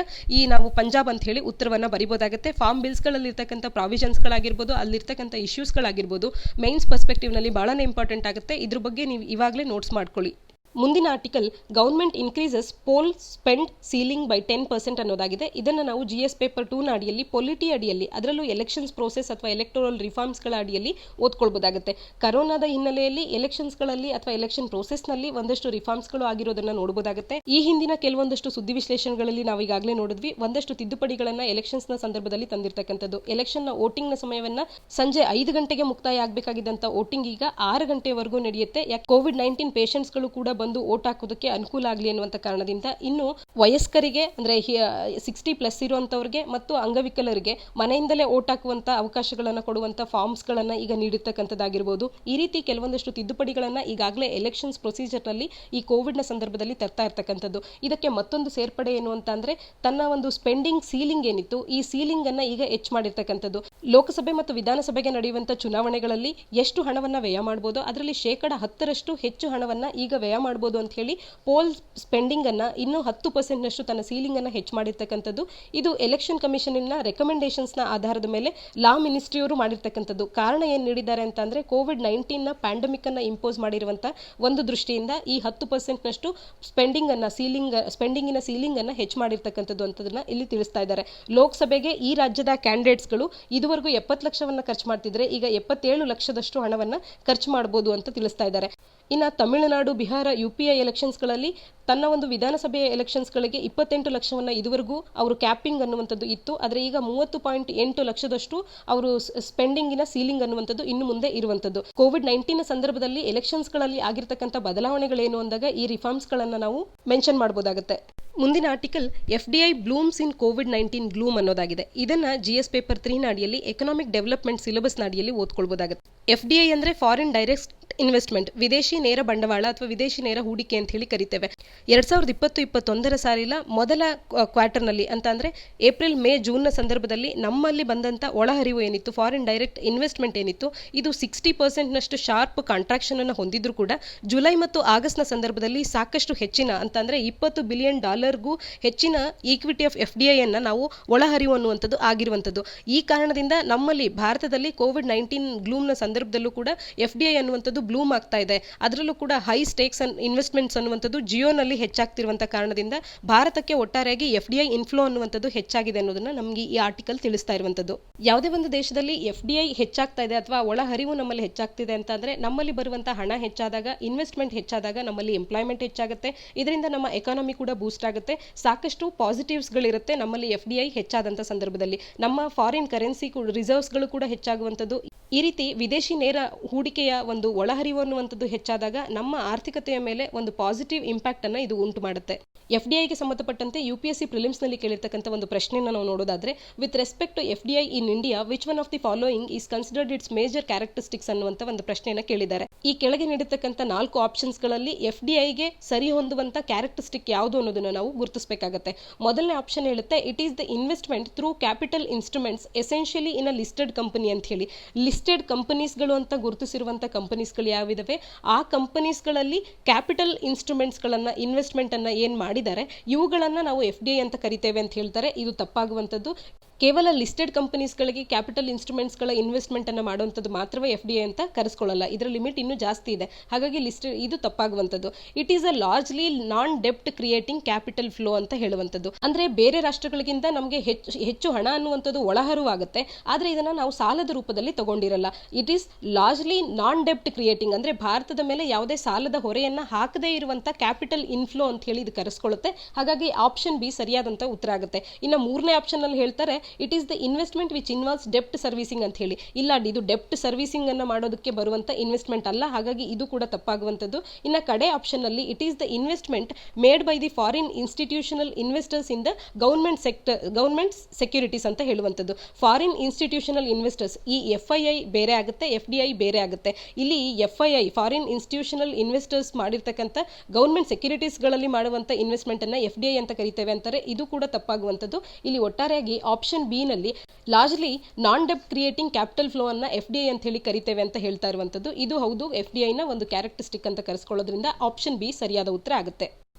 [SPEAKER 1] ನಾವು ಪಂಜಾಬ್ ಅಂತ ಹೇಳಿ ಉತ್ತರವನ್ನ ಬರಿಬಹುದಾಗುತ್ತೆ. ಫಾರ್ಮ್ ಬಿಲ್ಸ್ ಗಳಲ್ಲಿ ಇರ್ತಕ್ಕಂಥ ಪ್ರಾವಿಷನ್ಸ್ ಗಳಾಗಿರ್ಬೋದು, ಅಲ್ಲಿರ್ತಕ್ಕಂಥ ಇಶ್ಯೂಸ್ ಗಳಾಗಿರ್ಬೋದು, ಮೈನ್ಸ್ ಪರ್ಸ್ಪೆಕ್ಟಿವ್ ನಲ್ಲಿ ಬಹಳನೇ ಇಂಪಾರ್ಟೆಂಟ್ ಆಗುತ್ತೆ. ಇದ್ರ ಬಗ್ಗೆ ನೀವು ಇವಾಗಲೇ ನೋಟ್ಸ್ ಮಾಡ್ಕೊಳ್ಳಿ. ಮುಂದಿನ article government increases poll spend ceiling by 10% ಅನ್ನೋದಾಗಿದೆ. ಇದನ್ನು ನಾವು GS ಪೇಪರ್ 2 ನ ಅಡಿಯಲ್ಲಿ ಪೊಲಿಟಿ ಅಡಿಯಲ್ಲಿ, ಅದರಲ್ಲೂ ಎಲೆಕ್ಷನ್ಸ್ ಪ್ರೋಸೆಸ್ ಅಥವಾ ಎಲೆಕ್ಟೋರಲ್ ರಿಫಾರ್ಮ್ಸ್ಗಳ ಅಡಿಯಲ್ಲಿ ಓದ್ಕೊಳ್ಬಹುದಾಗುತ್ತೆ. ಕರೋನಾದ ಹಿನ್ನೆಲೆಯಲ್ಲಿ ಎಲೆಕ್ಷನ್ಸ್ಗಳಲ್ಲಿ ಅಥವಾ ಎಲೆಕ್ಷನ್ ಪ್ರೋಸೆಸ್ನಲ್ಲಿ ಒಂದಷ್ಟು ರಿಫಾರ್ಮ್ಸ್ಗಳು ಆಗಿರೋದನ್ನ ನೋಡಬಹುದಾಗುತ್ತೆ. ಈ ಹಿಂದಿನ ಕೆಲವೊಂದಷ್ಟು ಸುದ್ದಿ ವಿಶ್ಲೇಷಣೆಗಳಲ್ಲಿ ನಾವು ಈಗಾಗಲೇ ನೋಡಿದ್ವಿ. ಒಂದಷ್ಟು ತಿದ್ದುಪಡಿಗಳನ್ನ ಎಲೆಕ್ಷನ್ಸ್ ನ ಸಂದರ್ಭದಲ್ಲಿ ತಂದಿರತಕ್ಕಂಥದ್ದು. ಎಲೆಕ್ಷನ್ ನ ವೋಟಿಂಗ್ ನ ಸಮಯವನ್ನ ಸಂಜೆ 5 ಗಂಟೆಗೆ ಮುಕ್ತಾಯ ಆಗಬೇಕಾಗಿದ್ದಂತ ವೋಟಿಂಗ್ ಈಗ 6 ಗಂಟೆವರೆಗೂ ನಡೆಯುತ್ತೆ. ಕೋವಿಡ್-19 ಪೇಷಂಟ್ಸ್ಗಳು ಕೂಡ ಬಂದು ಓಟ್ ಹಾಕೋದಕ್ಕೆ ಅನುಕೂಲ ಆಗಲಿ ಅನ್ನುವಂತ ಕಾರಣದಿಂದ ಇನ್ನು ವಯಸ್ಕರಿಗೆ ಅಂದ್ರೆ 60+ ಇರುವಂತವರಿಗೆ ಮತ್ತು ಅಂಗವಿಕಲರಿಗೆ ಮನೆಯಿಂದಲೇ ಓಟ್ ಹಾಕುವಂತ ಅವಕಾಶಗಳನ್ನ ಕೊಡುವಂತ ಫಾರ್ಮ್ಸ್ ಗಳನ್ನ ಈಗ ನೀಡಿರ್ತಕ್ಕಂಥದ್ದಾಗಿರ್ಬೋದು. ಈ ರೀತಿ ಕೆಲವೊಂದಷ್ಟು ತಿದ್ದುಪಡಿಗಳನ್ನ ಈಗಾಗಲೇ ಎಲೆಕ್ಷನ್ಸ್ ಪ್ರೊಸೀಜರ್ ನಲ್ಲಿ ಈ ಕೋವಿಡ್ ನ ಸಂದರ್ಭದಲ್ಲಿ ತರ್ತಾ ಇರ್ತಕ್ಕಂಥದ್ದು. ಇದಕ್ಕೆ ಮತ್ತೊಂದು ಸೇರ್ಪಡೆ ಏನು ಅಂತ ಅಂದ್ರೆ ತನ್ನ ಒಂದು ಸ್ಪೆಂಡಿಂಗ್ ಸೀಲಿಂಗ್ ಏನಿತ್ತು, ಈ ಸೀಲಿಂಗ್ ಅನ್ನ ಈಗ ಹೆಚ್ಚು ಮಾಡಿರ್ತಕ್ಕಂಥದ್ದು. ಲೋಕಸಭೆ ಮತ್ತು ವಿಧಾನಸಭೆಗೆ ನಡೆಯುವಂತ ಚುನಾವಣೆಗಳಲ್ಲಿ ಎಷ್ಟು ಹಣವನ್ನ ವ್ಯಯ ಮಾಡಬಹುದು, ಅದರಲ್ಲಿ 10% ಹೆಚ್ಚು ಹಣವನ್ನ ಈಗ ವ್ಯಯ ಮಾಡಬಹುದು ಅಂತ ಹೇಳಿ ಪೋಲ್ ಸ್ಪೆಂಡಿಂಗ್ ಅನ್ನ ಇನ್ನೂ 10% ನಷ್ಟು ತನ್ನ ಸೀಲಿಂಗ್ ಅನ್ನ ಹೆಚ್ಚು ಮಾಡಿರ್ತಕ್ಕಂಥದ್ದು. ಇದು ಎಲೆಕ್ಷನ್ ಕಮಿಷನ್ ರೆಕಮೆಂಡೇಶನ್ಸ್ ನ ಆಧಾರದ ಮೇಲೆ ಲಾ ಮಿನಿಸ್ಟ್ರಿಯವರು ಮಾಡಿರ್ತಕ್ಕಂಥದ್ದು. ಕಾರಣ ಏನ್ ನೀಡಿದ್ದಾರೆ ಅಂತ ಅಂದ್ರೆ ಕೋವಿಡ್-19 ನ ಪ್ಯಾಂಡಮಿಕ್ ಅನ್ನ ಇಂಪೋಸ್ ಮಾಡಿರುವಂತ ಒಂದು ದೃಷ್ಟಿಯಿಂದ ಈ 10% ನಷ್ಟು ಸ್ಪೆಂಡಿಂಗಿನ ಸೀಲಿಂಗ್ ಅನ್ನ ಹೆಚ್ಚು ಮಾಡಿರ್ತಕ್ಕಂಥದ್ದು ಅಂತದನ್ನ ಇಲ್ಲಿ ತಿಳಿಸ್ತಾ ಇದ್ದಾರೆ. ಲೋಕಸಭೆಗೆ ಈ ರಾಜ್ಯದ ಕ್ಯಾಂಡಿಡೇಟ್ಸ್ಗಳು ಇದುವರೆಗೂ 70 ಲಕ್ಷವನ್ನ ಖರ್ಚು ಮಾಡ್ತಿದ್ರೆ ಈಗ 77 ಲಕ್ಷದಷ್ಟು ಹಣವನ್ನ ಖರ್ಚು ಮಾಡಬಹುದು ಅಂತ ತಿಳಿಸ್ತಾ ಇದ್ದಾರೆ. ಇನ್ನು ತಮಿಳುನಾಡು, ಬಿಹಾರ, UPI ಎಲೆಕ್ಷನ್ಸ್ಗಳಲ್ಲಿ ತನ್ನ ಒಂದು ವಿಧಾನಸಭೆಯ ಎಲೆಕ್ಷನ್ಸ್ಗಳಿಗೆ 28 ಲಕ್ಷವನ್ನ ಇದುವರೆಗೂ ಅವರು ಕ್ಯಾಪಿಂಗ್ ಅನ್ನುವಂಥದ್ದು ಇತ್ತು. ಆದರೆ ಈಗ 30.8 ಲಕ್ಷದಷ್ಟು ಅವರು ಸ್ಪೆಂಡಿಂಗಿನ ಸೀಲಿಂಗ್ ಅನ್ನುವಂಥದ್ದು ಇನ್ನು ಮುಂದೆ ಇರುವಂಥದ್ದು. ಕೋವಿಡ್-19 ಸಂದರ್ಭದಲ್ಲಿ ಎಲೆಕ್ಷನ್ಸ್ಗಳಲ್ಲಿ ಆಗಿರ್ತಕ್ಕಂಥ ಬದಲಾವಣೆಗಳೇನು ಅಂದಾಗ ಈ ರಿಫಾರ್ಮ್ಸ್ಗಳನ್ನು ನಾವು ಮೆನ್ಷನ್ ಮಾಡಬಹುದಾಗುತ್ತೆ. ಮುಂದಿನ ಆರ್ಟಿಕಲ್ FDI ಬ್ಲೂಮ್ಸ್ ಇನ್ ಕೋವಿಡ್-19 ಗ್ಲೂಮ್ ಅನ್ನೋದಾಗಿದೆ. ಇದನ್ನ GS ಪೇಪರ್ 3 ನ ಅಡಿಯಲ್ಲಿ ಎಕನಾಮಿಕ್ ಡೆವಲಪ್ಮೆಂಟ್ ಸಿಲೆಬಸ್ ನ ಅಡಿಯಲ್ಲಿ ಓದ್ಕೊಳ್ಬಹುದಾಗುತ್ತೆ. FDI ಅಂದ್ರೆ ಫಾರಿನ್ ಡೈರೆಕ್ಟ್ ಇನ್ವೆಸ್ಟ್ಮೆಂಟ್, ವಿದೇಶಿ ನೇರ ಬಂಡವಾಳ ಅಥವಾ ವಿದೇಶಿ ನೇರ ಹೂಡಿಕೆ ಅಂತ ಹೇಳಿ ಕರಿತೇವೆ. 2020-21 ಸಾಲಿನ ಮೊದಲ ಕ್ವಾರ್ಟರ್ನಲ್ಲಿ ಅಂತ ಅಂದ್ರೆ ಏಪ್ರಿಲ್, ಮೇ, ಜೂನ್ ನ ಸಂದರ್ಭದಲ್ಲಿ ನಮ್ಮಲ್ಲಿ ಬಂದಂತ ಒಳಹರಿವು ಏನಿತ್ತು, ಫಾರಿನ್ ಡೈರೆಕ್ಟ್ ಇನ್ವೆಸ್ಟ್ಮೆಂಟ್ ಏನಿತ್ತು, ಇದು 60% ನಷ್ಟು ಶಾರ್ಪ್ ಕಾಂಟ್ರಾಕ್ಷನ್ ಅನ್ನು ಹೊಂದಿದ್ರು ಕೂಡ ಜುಲೈ ಮತ್ತು ಆಗಸ್ಟ್ ನ ಸಂದರ್ಭದಲ್ಲಿ ಸಾಕಷ್ಟು ಹೆಚ್ಚಿನ ಅಂತ ಅಂದ್ರೆ $20 ಬಿಲಿಯನ್ ಹೆಚ್ಚಿನ ಈಕ್ವಿಟಿ ಆಫ್ FDI ಅನ್ನ ನಾವು ಒಳಹರಿವು ಅನ್ನುವಂಥದ್ದು ಆಗಿರುವಂಥದ್ದು. ಈ ಕಾರಣದಿಂದ ನಮ್ಮಲ್ಲಿ ಭಾರತದಲ್ಲಿ ಕೋವಿಡ್-19 ಗ್ಲೂಮ್ ನ ಸಂದರ್ಭದಲ್ಲೂ ಕೂಡ FDI ಅನ್ನುವಂಥದ್ದು ಬ್ಲೂಮ್ ಆಗ್ತಾ ಇದೆ. ಅದರಲ್ಲೂ ಕೂಡ ಹೈ ಸ್ಟೇಕ್ಸ್ ಇನ್ವೆಸ್ಟ್ಮೆಂಟ್ಸ್ ಅನ್ನುವಂಥದ್ದು ಜಿಯೋನಲ್ಲಿ ಹೆಚ್ಚಾಗ್ತಿರುವಂತಹ ಕಾರಣದಿಂದ ಭಾರತಕ್ಕೆ ಒಟ್ಟಾರೆಯಾಗಿ FDI ಇನ್ಫ್ಲೋ ಅನ್ನುವಂಥದ್ದು ಹೆಚ್ಚಾಗಿದೆ ಅನ್ನೋದನ್ನ ನಮಗೆ ಈ ಆರ್ಟಿಕಲ್ ತಿಳಿಸ್ತಾ ಇರುವಂಥದ್ದು. ಯಾವುದೇ ಒಂದು ದೇಶದಲ್ಲಿ FDI ಹೆಚ್ಚಾಗ್ತಾ ಇದೆ ಅಥವಾ ಒಳಹರಿವು ನಮ್ಮಲ್ಲಿ ಹೆಚ್ಚಾಗ್ತಿದೆ ಅಂತ ಅಂದ್ರೆ ನಮ್ಮಲ್ಲಿ ಬರುವಂತಹ ಹಣ ಹೆಚ್ಚಾದಾಗ, ಇನ್ವೆಸ್ಟ್ಮೆಂಟ್ ಹೆಚ್ಚಾದಾಗ ನಮ್ಮಲ್ಲಿ ಎಂಪ್ಲಾಯ್ಮೆಂಟ್ ಹೆಚ್ಚಾಗುತ್ತೆ. ಇದರಿಂದ ನಮ್ಮ ಎಕಾನಮಿ ಕೂಡ ಬೂಸ್ಟ್ ಆಗುತ್ತೆ. ಸಾಕಷ್ಟು ಪಾಸಿಟಿವ್ಸ್ ಗಳಿರುತ್ತೆ ನಮ್ಮಲ್ಲಿ FDI ಹೆಚ್ಚಾದಂತ ಸಂದರ್ಭದಲ್ಲಿ. ನಮ್ಮ ಫಾರಿನ್ ಕರೆನ್ಸಿ ರಿಸರ್ವ್ಸ್ ಗಳು ಕೂಡ ಹೆಚ್ಚಾಗುವಂಥದ್ದು. ಈ ರೀತಿ ವಿದೇಶಿ ನೇರ ಹೂಡಿಕೆಯ ಒಂದು ಒಳಹರಿವು ಅನ್ನುವಂಥದ್ದು ಹೆಚ್ಚಾದಾಗ ನಮ್ಮ ಆರ್ಥಿಕತೆಯ ಮೇಲೆ ಒಂದು ಪಾಸಿಟಿವ್ ಇಂಪ್ಯಾಕ್ಟ್ ಅನ್ನು ಇದು ಉಂಟು ಮಾಡುತ್ತೆ. FDIಗೆ ಸಂಬಂಧಪಟ್ಟಂತೆ UPSC ಪ್ರಿಲಿಮ್ಸ್ನಲ್ಲಿ ಕೇಳಿರ್ತಕ್ಕಂಥ ಒಂದು ಪ್ರಶ್ನೆಯನ್ನು ನಾವು ನೋಡೋದಾದ್ರೆ, with respect to FDI in India which one of the following is considered its major characteristics ಅನ್ನುವಂಥ ಒಂದು ಪ್ರಶ್ನೆಯನ್ನು ಕೇಳಿದ್ದಾರೆ. ಈ ಕೆಳಗೆ ನೀಡಿರ್ತಕ್ಕಂಥ 4 ಆಪ್ಷನ್ಸ್ಗಳಲ್ಲಿ FDIಗೆ ಸರಿ ಹೊಂದುವಂಥ ಕ್ಯಾರೆಕ್ಟರಿಸ್ಟಿಕ್ ಯಾವುದು ಅನ್ನೋದನ್ನು ನಾವು ಗುರುತಿಸಬೇಕಾಗುತ್ತೆ. ಮೊದಲನೇ ಆಪ್ಷನ್ ಹೇಳುತ್ತೆ, it is the investment through capital instruments essentially in a listed company ಅಂತ ಹೇಳಿ. ಲಿಸ್ಟೆಡ್ ಕಂಪನೀಸ್ಗಳು ಅಂತ ಗುರುತಿಸಿರುವಂಥ ಕಂಪನೀಸ್ಗಳು ಯಾವಿದಾವೆ, ಆ ಕಂಪನೀಸ್ಗಳಲ್ಲಿ ಕ್ಯಾಪಿಟಲ್ ಇನ್ಸ್ಟ್ರೂಮೆಂಟ್ಸ್ಗಳನ್ನು ಇನ್ವೆಸ್ಟ್ಮೆಂಟ್ ಅನ್ನ ಏನು ಮಾಡಿದ್ದಾರೆ ಇವುಗಳನ್ನ ನಾವು FDI ಅಂತ ಕರಿತೇವೆ ಅಂತ ಹೇಳ್ತಾರೆ. ಇದು ತಪ್ಪಾಗುವಂಥದ್ದು. ಕೇವಲ ಲಿಸ್ಟೆಡ್ ಕಂಪನೀಸ್ಗಳಿಗೆ ಕ್ಯಾಪಿಟಲ್ ಇನ್ಸ್ಟ್ರೂಮೆಂಟ್ಸ್ಗಳ ಇನ್ವೆಸ್ಟ್ಮೆಂಟ್ ಅನ್ನು ಮಾಡುವಂಥದ್ದು ಮಾತ್ರವೇ FDI ಅಂತ ಕರೆಸ್ಕೊಳ್ಳಲ್ಲ. ಇದರ ಲಿಮಿಟ್ ಇನ್ನೂ ಜಾಸ್ತಿ ಇದೆ. ಹಾಗಾಗಿ ಇದು ತಪ್ಪಾಗುವಂಥದ್ದು. It is a largely non ಡೆಪ್ಟ್ ಕ್ರಿಯೇಟಿಂಗ್ ಕ್ಯಾಪಿಟಲ್ ಫ್ಲೋ ಅಂತ ಹೇಳುವಂಥದ್ದು. ಅಂದ್ರೆ ಬೇರೆ ರಾಷ್ಟ್ರಗಳಿಗಿಂತ ನಮಗೆ ಹೆಚ್ಚು ಹಣ ಅನ್ನುವಂಥದ್ದು ಒಳಹರಿವಾಗುತ್ತೆ, ಆದ್ರೆ ಇದನ್ನ ನಾವು ಸಾಲದ ರೂಪದಲ್ಲಿ ತಗೊಂಡಿರಲ್ಲ. ಇಟ್ ಈಸ್ ಲಾರ್ಜ್ಲಿ ನಾನ್ ಡೆಪ್ಟ್ ಕ್ರಿಯೇಟಿಂಗ್, ಅಂದ್ರೆ ಭಾರತದ ಮೇಲೆ ಯಾವುದೇ ಸಾಲದ ಹೊರೆಯನ್ನ ಹಾಕದೇ ಇರುವಂತ ಕ್ಯಾಪಿಟಲ್ ಇನ್ಫ್ಲೋ ಅಂತ ಹೇಳಿ ಇದು ಕರೆಸ್ಕೊಳ್ಳುತ್ತೆ. ಹಾಗಾಗಿ ಆಪ್ಷನ್ ಬಿ ಸರಿಯಾದಂತ ಉತ್ತರ ಆಗುತ್ತೆ. ಇನ್ನು ಮೂರನೇ ಆಪ್ಷನ್ ಅಲ್ಲಿ ಹೇಳ್ತಾರೆ, it is the investment which involves ಡೆಪ್ಟ್ ಸರ್ವಿಸಿಂಗ್ ಅಂತ ಹೇಳಿ. ಇಲ್ಲ, ಇದು ಡೆಪ್ಟ್ ಸರ್ವಿಸಿಂಗ್ ಅನ್ನ ಮಾಡೋದಕ್ಕೆ ಬರುವಂತ ಇನ್ವೆಸ್ಟ್ಮೆಂಟ್ ಅಲ್ಲ, ಹಾಗಾಗಿ ಇದು ಕೂಡ ತಪ್ಪಾಗುವಂಥದ್ದು. ಇನ್ನು ಕಡೆ ಆಪ್ಷನ್ ಅಲ್ಲಿ it is the investment made by the foreign institutional investors in the government securities ಅಂತ ಹೇಳುವಂಥದ್ದು. ಫಾರಿನ್ ಇನ್ಸ್ಟಿಟ್ಯೂಷನಲ್ ಇನ್ವೆಸ್ಟರ್ಸ್, ಈ FII ಬೇರೆ ಆಗುತ್ತೆ, FDI ಬೇರೆ ಆಗುತ್ತೆ. ಇಲ್ಲಿ FII ಫಾರಿನ್ ಇನ್ಸ್ಟಿಟ್ಯೂಷನಲ್ ಇನ್ವೆಸ್ಟರ್ಸ್ ಮಾಡಿರ್ತಕ್ಕಂಥ ಗವರ್ಮೆಂಟ್ ಸೆಕ್ಯೂರಿಟೀಸ್ಗಳಲ್ಲಿ ಮಾಡುವಂಥ ಇನ್ವೆಸ್ಟ್ಮೆಂಟ್ ಅನ್ನ FDI ಅಂತ ಕರಿತೇವೆ ಅಂತಾರೆ. ಇದು ಕೂಡ ತಪ್ಪಾಗುವಂಥದ್ದು. ಇಲ್ಲಿ ಒಟ್ಟಾರೆಯಾಗಿ ಆಪ್ಷನ್ ಬಿ ನಲ್ಲಿ ಲಾರ್ಜ್ಲಿ ನಾನ್ ಡೆಪ್ಟ್ ಕ್ರಿಯೇಟಿಂಗ್ ಕ್ಯಾಪಿಟಲ್ ಫ್ಲೋ ಅನ್ನ FDI ಅಂತ ಹೇಳಿ ಕರಿತೇವೆ ಅಂತ ಹೇಳ್ತಾ ಇರುವಂಥದ್ದು. ಇದು ಹೌದು, FDI ನ ಒಂದು ಕ್ಯಾರೆಕ್ಟರಿಸ್ಟಿಕ್ ಅಂತ ಕರೆಸ್ಕೊಳ್ಳೋದ್ರಿಂದ ಆಪ್ಷನ್ ಬಿ ಸರಿಯಾದ ಉತ್ತರ ಆಗುತ್ತೆ.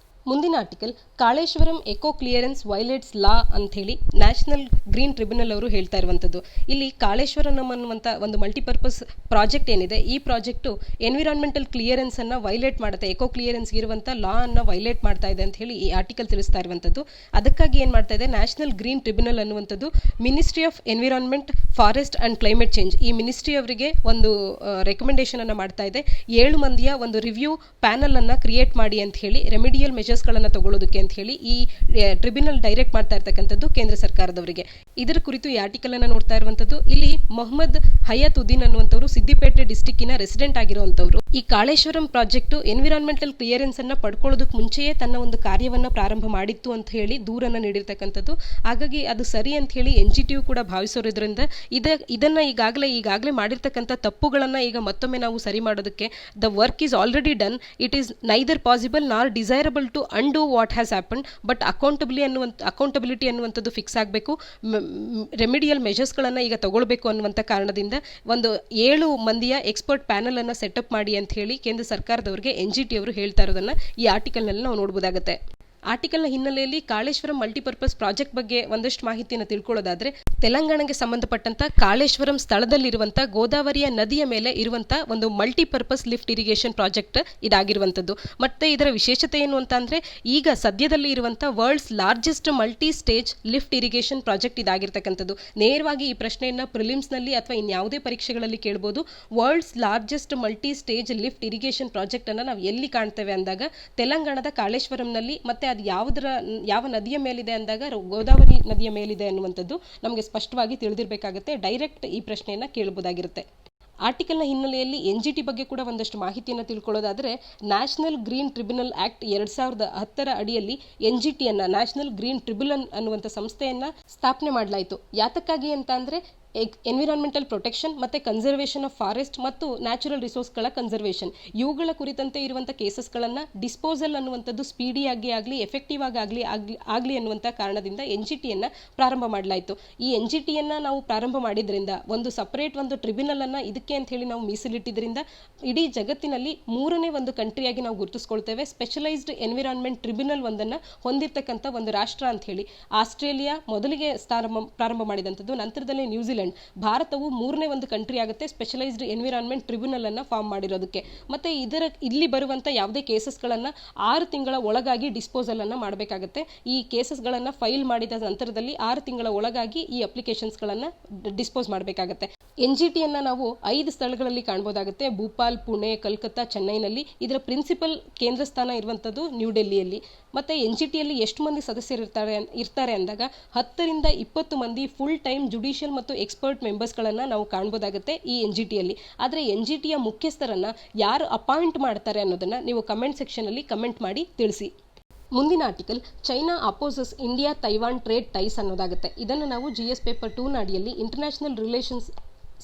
[SPEAKER 1] ಮುಂದಿನ ಆರ್ಟಿಕಲ್, ಕಾಳೇಶ್ವರಂ ಎಕೋ ಕ್ಲಿಯರೆನ್ಸ್ ವೈಲೇಟ್ಸ್ ಲಾ ಅಂತ ಹೇಳಿ ನ್ಯಾಷನಲ್ ಗ್ರೀನ್ ಟ್ರಿಬ್ಯುನಲ್ ಅವರು ಹೇಳ್ತಾ ಇರುವಂಥದ್ದು. ಇಲ್ಲಿ ಕಾಳೇಶ್ವರಂ ಅನ್ನುವಂಥ ಒಂದು ಮಲ್ಟಿಪರ್ಪಸ್ ಪ್ರಾಜೆಕ್ಟ್ ಏನಿದೆ, ಈ ಪ್ರಾಜೆಕ್ಟು ಎನ್ವಿರಾನ್ಮೆಂಟಲ್ ಕ್ಲಿಯರೆನ್ಸ್ ಅನ್ನ ವೈಲೇಟ್ ಮಾಡುತ್ತೆ, ಎಕೋ ಕ್ಲಿಯರೆನ್ಸ್ ಇರುವಂಥ ಲಾ ಅನ್ನ ವೈಲೇಟ್ ಮಾಡ್ತಾ ಇದೆ ಅಂತ ಹೇಳಿ ಈ ಆರ್ಟಿಕಲ್ ತಿಳಿಸ್ತಾ ಇರುವಂಥದ್ದು. ಅದಕ್ಕಾಗಿ ಏನು ಮಾಡ್ತಾ ಇದೆ, ನ್ಯಾಷನಲ್ ಗ್ರೀನ್ ಟ್ರಿಬ್ಯುನಲ್ ಅನ್ನುವಂಥದ್ದು ministry of environment, forest and climate change, ಈ ಮಿನಿಸ್ಟ್ರಿ ಅವರಿಗೆ ಒಂದು ರೆಕಮೆಂಡೇಶನ್ ಅನ್ನ ಮಾಡ್ತಾ ಇದೆ. 7 ಮಂದಿಯ ಒಂದು ರಿವ್ಯೂ ಪ್ಯಾನಲ್ ಅನ್ನ ಕ್ರಿಯೇಟ್ ಮಾಡಿ ಅಂತ ಹೇಳಿ, ರೆಮಿಡಿಯಲ್ ಮೆಜರ್ಸ್ಗಳನ್ನು ತಗೊಳ್ಳೋದಕ್ಕೆ ಅಂತ ಹೇಳಿ ಈ ಟ್ರಿಬ್ಯುನಲ್ ಡೈರೆಕ್ಟ್ ಮಾಡ್ತಾ ಇರ್ತಕ್ಕಂಥದ್ದು ಕೇಂದ್ರ ಸರ್ಕಾರದವರಿಗೆ. ಇದರ ಕುರಿತು ಈ ಆರ್ಟಿಕಲ್ ಅನ್ನ ನೋಡ್ತಾ ಇರುವಂತದ್ದು. ಇಲ್ಲಿ ಮೊಹಮ್ಮದ್ ಹಯಾತುದ್ದೀನ್ ಅನ್ನುವಂಥವ್ರು ಸಿದ್ದಿಪೇಟೆ ಡಿಸ್ಟಿಕ್ಕಿನ ರೆಸಿಡೆಂಟ್ ಆಗಿರುವಂತವ್ರು. ಈ ಕಾಳೇಶ್ವರಂ ಪ್ರಾಜೆಕ್ಟ್ ಎನ್ವಿರಾನ್ಮೆಂಟಲ್ ಕ್ಲಿಯರೆನ್ಸ್ ಅನ್ನ ಪಡ್ಕೊಳ್ಳೋದಕ್ಕೆ ಮುಂಚೆಯೇ ತನ್ನ ಒಂದು ಕಾರ್ಯವನ್ನ ಪ್ರಾರಂಭ ಮಾಡಿತ್ತು ಅಂತ ಹೇಳಿ ದೂರನ್ನ ನೀಡಿರ್ತಕ್ಕಂಥದ್ದು. ಹಾಗಾಗಿ ಅದು ಸರಿ ಅಂತ ಹೇಳಿ NGTಯು ಕೂಡ ಭಾವಿಸೋದ್ರಿಂದ ಇದನ್ನ ಈಗಾಗಲೇ ಮಾಡಿರ್ತಕ್ಕಂಥ ತಪ್ಪುಗಳನ್ನ ಈಗ ಮತ್ತೊಮ್ಮೆ ನಾವು ಸರಿ ಮಾಡೋದಕ್ಕೆ, the work is already done, it is neither possible nor desirable to undo what has happened, but accountability ಅನ್ನುವಂಥದ್ದು ಫಿಕ್ಸ್ ಆಗಬೇಕು, ರೆಮಿಡಿಯಲ್ ಮೆಜರ್ಸ್ಗಳನ್ನು ಈಗ ತಗೊಳ್ಬೇಕು ಅನ್ನುವಂಥ ಕಾರಣದಿಂದ ಒಂದು 7 ಮಂದಿಯ ಎಕ್ಸ್ಪರ್ಟ್ ಪ್ಯಾನಲ್ ಅನ್ನು ಸೆಟಪ್ ಮಾಡಿ ಅಂತ ಹೇಳಿ ಕೇಂದ್ರ ಸರ್ಕಾರದವರಿಗೆ NGT ಅವರು ಹೇಳ್ತಾ ಇರೋದನ್ನ ಈ ಆರ್ಟಿಕಲ್ನಲ್ಲಿ ನಾವು ನೋಡಬಹುದಾಗುತ್ತೆ. ಆರ್ಟಿಕಲ್ನ ಹಿನ್ನೆಲೆಯಲ್ಲಿ ಕಾಳೇಶ್ವರಂ ಮಲ್ಟಿಪರ್ಪಸ್ ಪ್ರಾಜೆಕ್ಟ್ ಬಗ್ಗೆ ಒಂದಷ್ಟು ಮಾಹಿತಿಯನ್ನು ತಿಳ್ಕೊಳ್ಳೋದಾದ್ರೆ, ತೆಲಂಗಾಣಕ್ಕೆ ಸಂಬಂಧಪಟ್ಟಂತ ಕಾಳೇಶ್ವರಂ ಸ್ಥಳದಲ್ಲಿರುವಂಥ ಗೋದಾವರಿಯ ನದಿಯ ಮೇಲೆ ಇರುವಂಥ ಒಂದು ಮಲ್ಟಿಪರ್ಪಸ್ ಲಿಫ್ಟ್ ಇರಿಗೇಷನ್ ಪ್ರಾಜೆಕ್ಟ್ ಇದಾಗಿರುವಂಥದ್ದು. ಮತ್ತೆ ಇದರ ವಿಶೇಷತೆ ಏನು ಅಂತ ಅಂದ್ರೆ, ಈಗ ಸದ್ಯದಲ್ಲಿ ಇರುವಂಥ world's largest multi stage lift irrigation project ಇದಾಗಿರ್ತಕ್ಕಂಥದ್ದು. ನೇರವಾಗಿ ಈ ಪ್ರಶ್ನೆಯನ್ನ ಪ್ರಿಲಿಮ್ಸ್ನಲ್ಲಿ ಅಥವಾ ಇನ್ಯಾವುದೇ ಪರೀಕ್ಷೆಗಳಲ್ಲಿ ಕೇಳಬಹುದು. World's largest multi stage lift irrigation project ಅನ್ನ ನಾವು ಎಲ್ಲಿ ಕಾಣ್ತೇವೆ ಅಂದಾಗ ತೆಲಂಗಾಣದ ಕಾಳೇಶ್ವರಂನಲ್ಲಿ, ಮತ್ತೆ ಅದು ಯಾವ ನದಿಯ ಮೇಲಿದೆ ಅಂದಾಗ ಗೋದಾವರಿ ನದಿಯ ಮೇಲಿದೆ ಅನ್ನುವಂಥದ್ದು ನಮಗೆ ಸ್ಪಷ್ಟವಾಗಿ ತಿಳಿದಿರಬೇಕಾಗುತ್ತೆ. ಡೈರೆಕ್ಟ್ ಈ ಪ್ರಶ್ನೆಯನ್ನ ಕೇಳಬಹುದಾಗಿರುತ್ತೆ. ಆರ್ಟಿಕಲ್ನ ಹಿನ್ನೆಲೆಯಲ್ಲಿ NGT ಬಗ್ಗೆ ಕೂಡ ಒಂದಷ್ಟು ಮಾಹಿತಿಯನ್ನು ತಿಳ್ಕೊಳ್ಳೋದಾದರೆ, ನ್ಯಾಷನಲ್ ಗ್ರೀನ್ ಟ್ರಿಬ್ಯುನಲ್ ಆಕ್ಟ್ 2010 ಅಡಿಯಲ್ಲಿ NGTಯನ್ನ ನ್ಯಾಷನಲ್ ಗ್ರೀನ್ ಟ್ರಿಬ್ಯುನಲ್ ಅನ್ನುವಂಥ ಸಂಸ್ಥೆಯನ್ನ ಸ್ಥಾಪನೆ ಮಾಡಲಾಯಿತು. ಯಾತಕ್ಕಾಗಿ ಅಂತ ಅಂದ್ರೆ ಎನ್ವಿರಾನ್ಮೆಂಟಲ್ ಪ್ರೊಟೆಕ್ಷನ್ ಮತ್ತೆ ಕನ್ಸರ್ವೇಷನ್ ಆಫ್ ಫಾರೆಸ್ಟ್ ಮತ್ತು ನ್ಯಾಚುರಲ್ ರಿಸೋರ್ಸ್ಗಳ ಕನ್ಸರ್ವೇಷನ್, ಇವುಗಳ ಕುರಿತಂತೆ ಇರುವಂಥ ಕೇಸಸ್ಗಳನ್ನು ಡಿಸ್ಪೋಸಲ್ ಅನ್ನುವಂಥದ್ದು ಸ್ಪೀಡಿಯಾಗಿ ಆಗಲಿ ಎಫೆಕ್ಟಿವ್ ಆಗಲಿ ಅನ್ನುವಂಥ ಕಾರಣದಿಂದ NGTಯನ್ನ ಪ್ರಾರಂಭ ಮಾಡಲಾಯಿತು. ಈ NGTಯನ್ನ ನಾವು ಪ್ರಾರಂಭ ಮಾಡಿದ್ರಿಂದ ಒಂದು ಸಪರೇಟ್ ಒಂದು ಟ್ರಿಬ್ಯುನಲ್ ಅನ್ನ ಇದಕ್ಕೆ ಅಂತ ಹೇಳಿ ನಾವು ಮೀಸಲಿಟ್ಟಿದ್ರಿಂದ ಇಡೀ ಜಗತ್ತಿನಲ್ಲಿ 3ನೇ ಒಂದು ಕಂಟ್ರಿಯಾಗಿ ನಾವು ಗುರುತಿಸ್ಕೊಳ್ತೇವೆ. ಸ್ಪೆಷಲೈಸ್ಡ್ ಎನ್ವಿರಾನ್ಮೆಂಟ್ ಟ್ರಿಬ್ಯುನಲ್ ಒಂದನ್ನು ಹೊಂದಿರತಕ್ಕಂಥ ಒಂದು ರಾಷ್ಟ್ರ ಅಂತ ಹೇಳಿ. ಆಸ್ಟ್ರೇಲಿಯಾ ಮೊದಲಿಗೆ ಪ್ರಾರಂಭ ಮಾಡಿದಂಥದ್ದು, ನಂತರದಲ್ಲಿ ನ್ಯೂಜಿಲೆಂಡ್. ಭಾರತವು 3ನೇ ಒಂದು ಕಂಟ್ರಿ ಆಗುತ್ತೆ ಸ್ಪೆಷಲೈಸ್ಡ್ ಎನ್ವಿರಾನ್ಮೆಂಟ್ ಟ್ರಿಬ್ಯುನಲ್ ಅನ್ನ ಫಾರ್ಮ್ ಮಾಡಿರೋದಕ್ಕೆ. ಮತ್ತೆ ಇಲ್ಲಿ ಬರುವಂತ ಯಾವುದೇ ಕೇಸಸ್ಗಳನ್ನ 6 ತಿಂಗಳ ಒಳಗಾಗಿ ಡಿಸ್ಪೋಸಲ್ ಅನ್ನ ಮಾಡಬೇಕಾಗುತ್ತೆ. ಈ ಕೇಸಸ್ಗಳನ್ನ ಫೈಲ್ ಮಾಡಿದ ನಂತರದಲ್ಲಿ 6 ತಿಂಗಳ ಒಳಗಾಗಿ ಈ ಅಪ್ಲಿಕೇಶನ್ಸ್ಗಳನ್ನ ಡಿಸ್ಪೋಸ್ ಮಾಡಬೇಕಾಗುತ್ತೆ. NGTಯನ್ನು ನಾವು 5 ಸ್ಥಳಗಳಲ್ಲಿ ಕಾಣಬಹುದಾಗುತ್ತೆ. ಭೂಪಾಲ್, ಪುಣೆ, ಕಲ್ಕತ್ತಾ, ಚೆನ್ನೈನಲ್ಲಿ. ಇದರ ಪ್ರಿನ್ಸಿಪಲ್ ಕೇಂದ್ರ ಸ್ಥಾನ ಇರುವಂಥದ್ದು ನ್ಯೂ ಡೆಲ್ಲಿಯಲ್ಲಿ. ಮತ್ತು NGTಯಲ್ಲಿ ಎಷ್ಟು ಮಂದಿ ಸದಸ್ಯರು ಇರ್ತಾರೆ ಅಂದಾಗ 10 ರಿಂದ 20 ಮಂದಿ ಫುಲ್ ಟೈಮ್ ಜುಡಿಷಿಯಲ್ ಮತ್ತು ಎಕ್ಸ್ಪರ್ಟ್ ಮೆಂಬರ್ಸ್ಗಳನ್ನು ನಾವು ಕಾಣಬಹುದಾಗುತ್ತೆ ಈ NGTಯಲ್ಲಿ. ಆದರೆ NGTಯ ಮುಖ್ಯಸ್ಥರನ್ನು ಯಾರು ಅಪಾಯಿಂಟ್ ಮಾಡ್ತಾರೆ ಅನ್ನೋದನ್ನು ನೀವು ಕಮೆಂಟ್ ಸೆಕ್ಷನಲ್ಲಿ ಕಮೆಂಟ್ ಮಾಡಿ ತಿಳಿಸಿ. ಮುಂದಿನ article China opposes India Taiwan trade ties ಅನ್ನೋದಾಗುತ್ತೆ. ಇದನ್ನು ನಾವು GS ಪೇಪರ್ 2 ಅಡಿಯಲ್ಲಿ ಇಂಟರ್ನ್ಯಾಷನಲ್ ರಿಲೇಷನ್ಸ್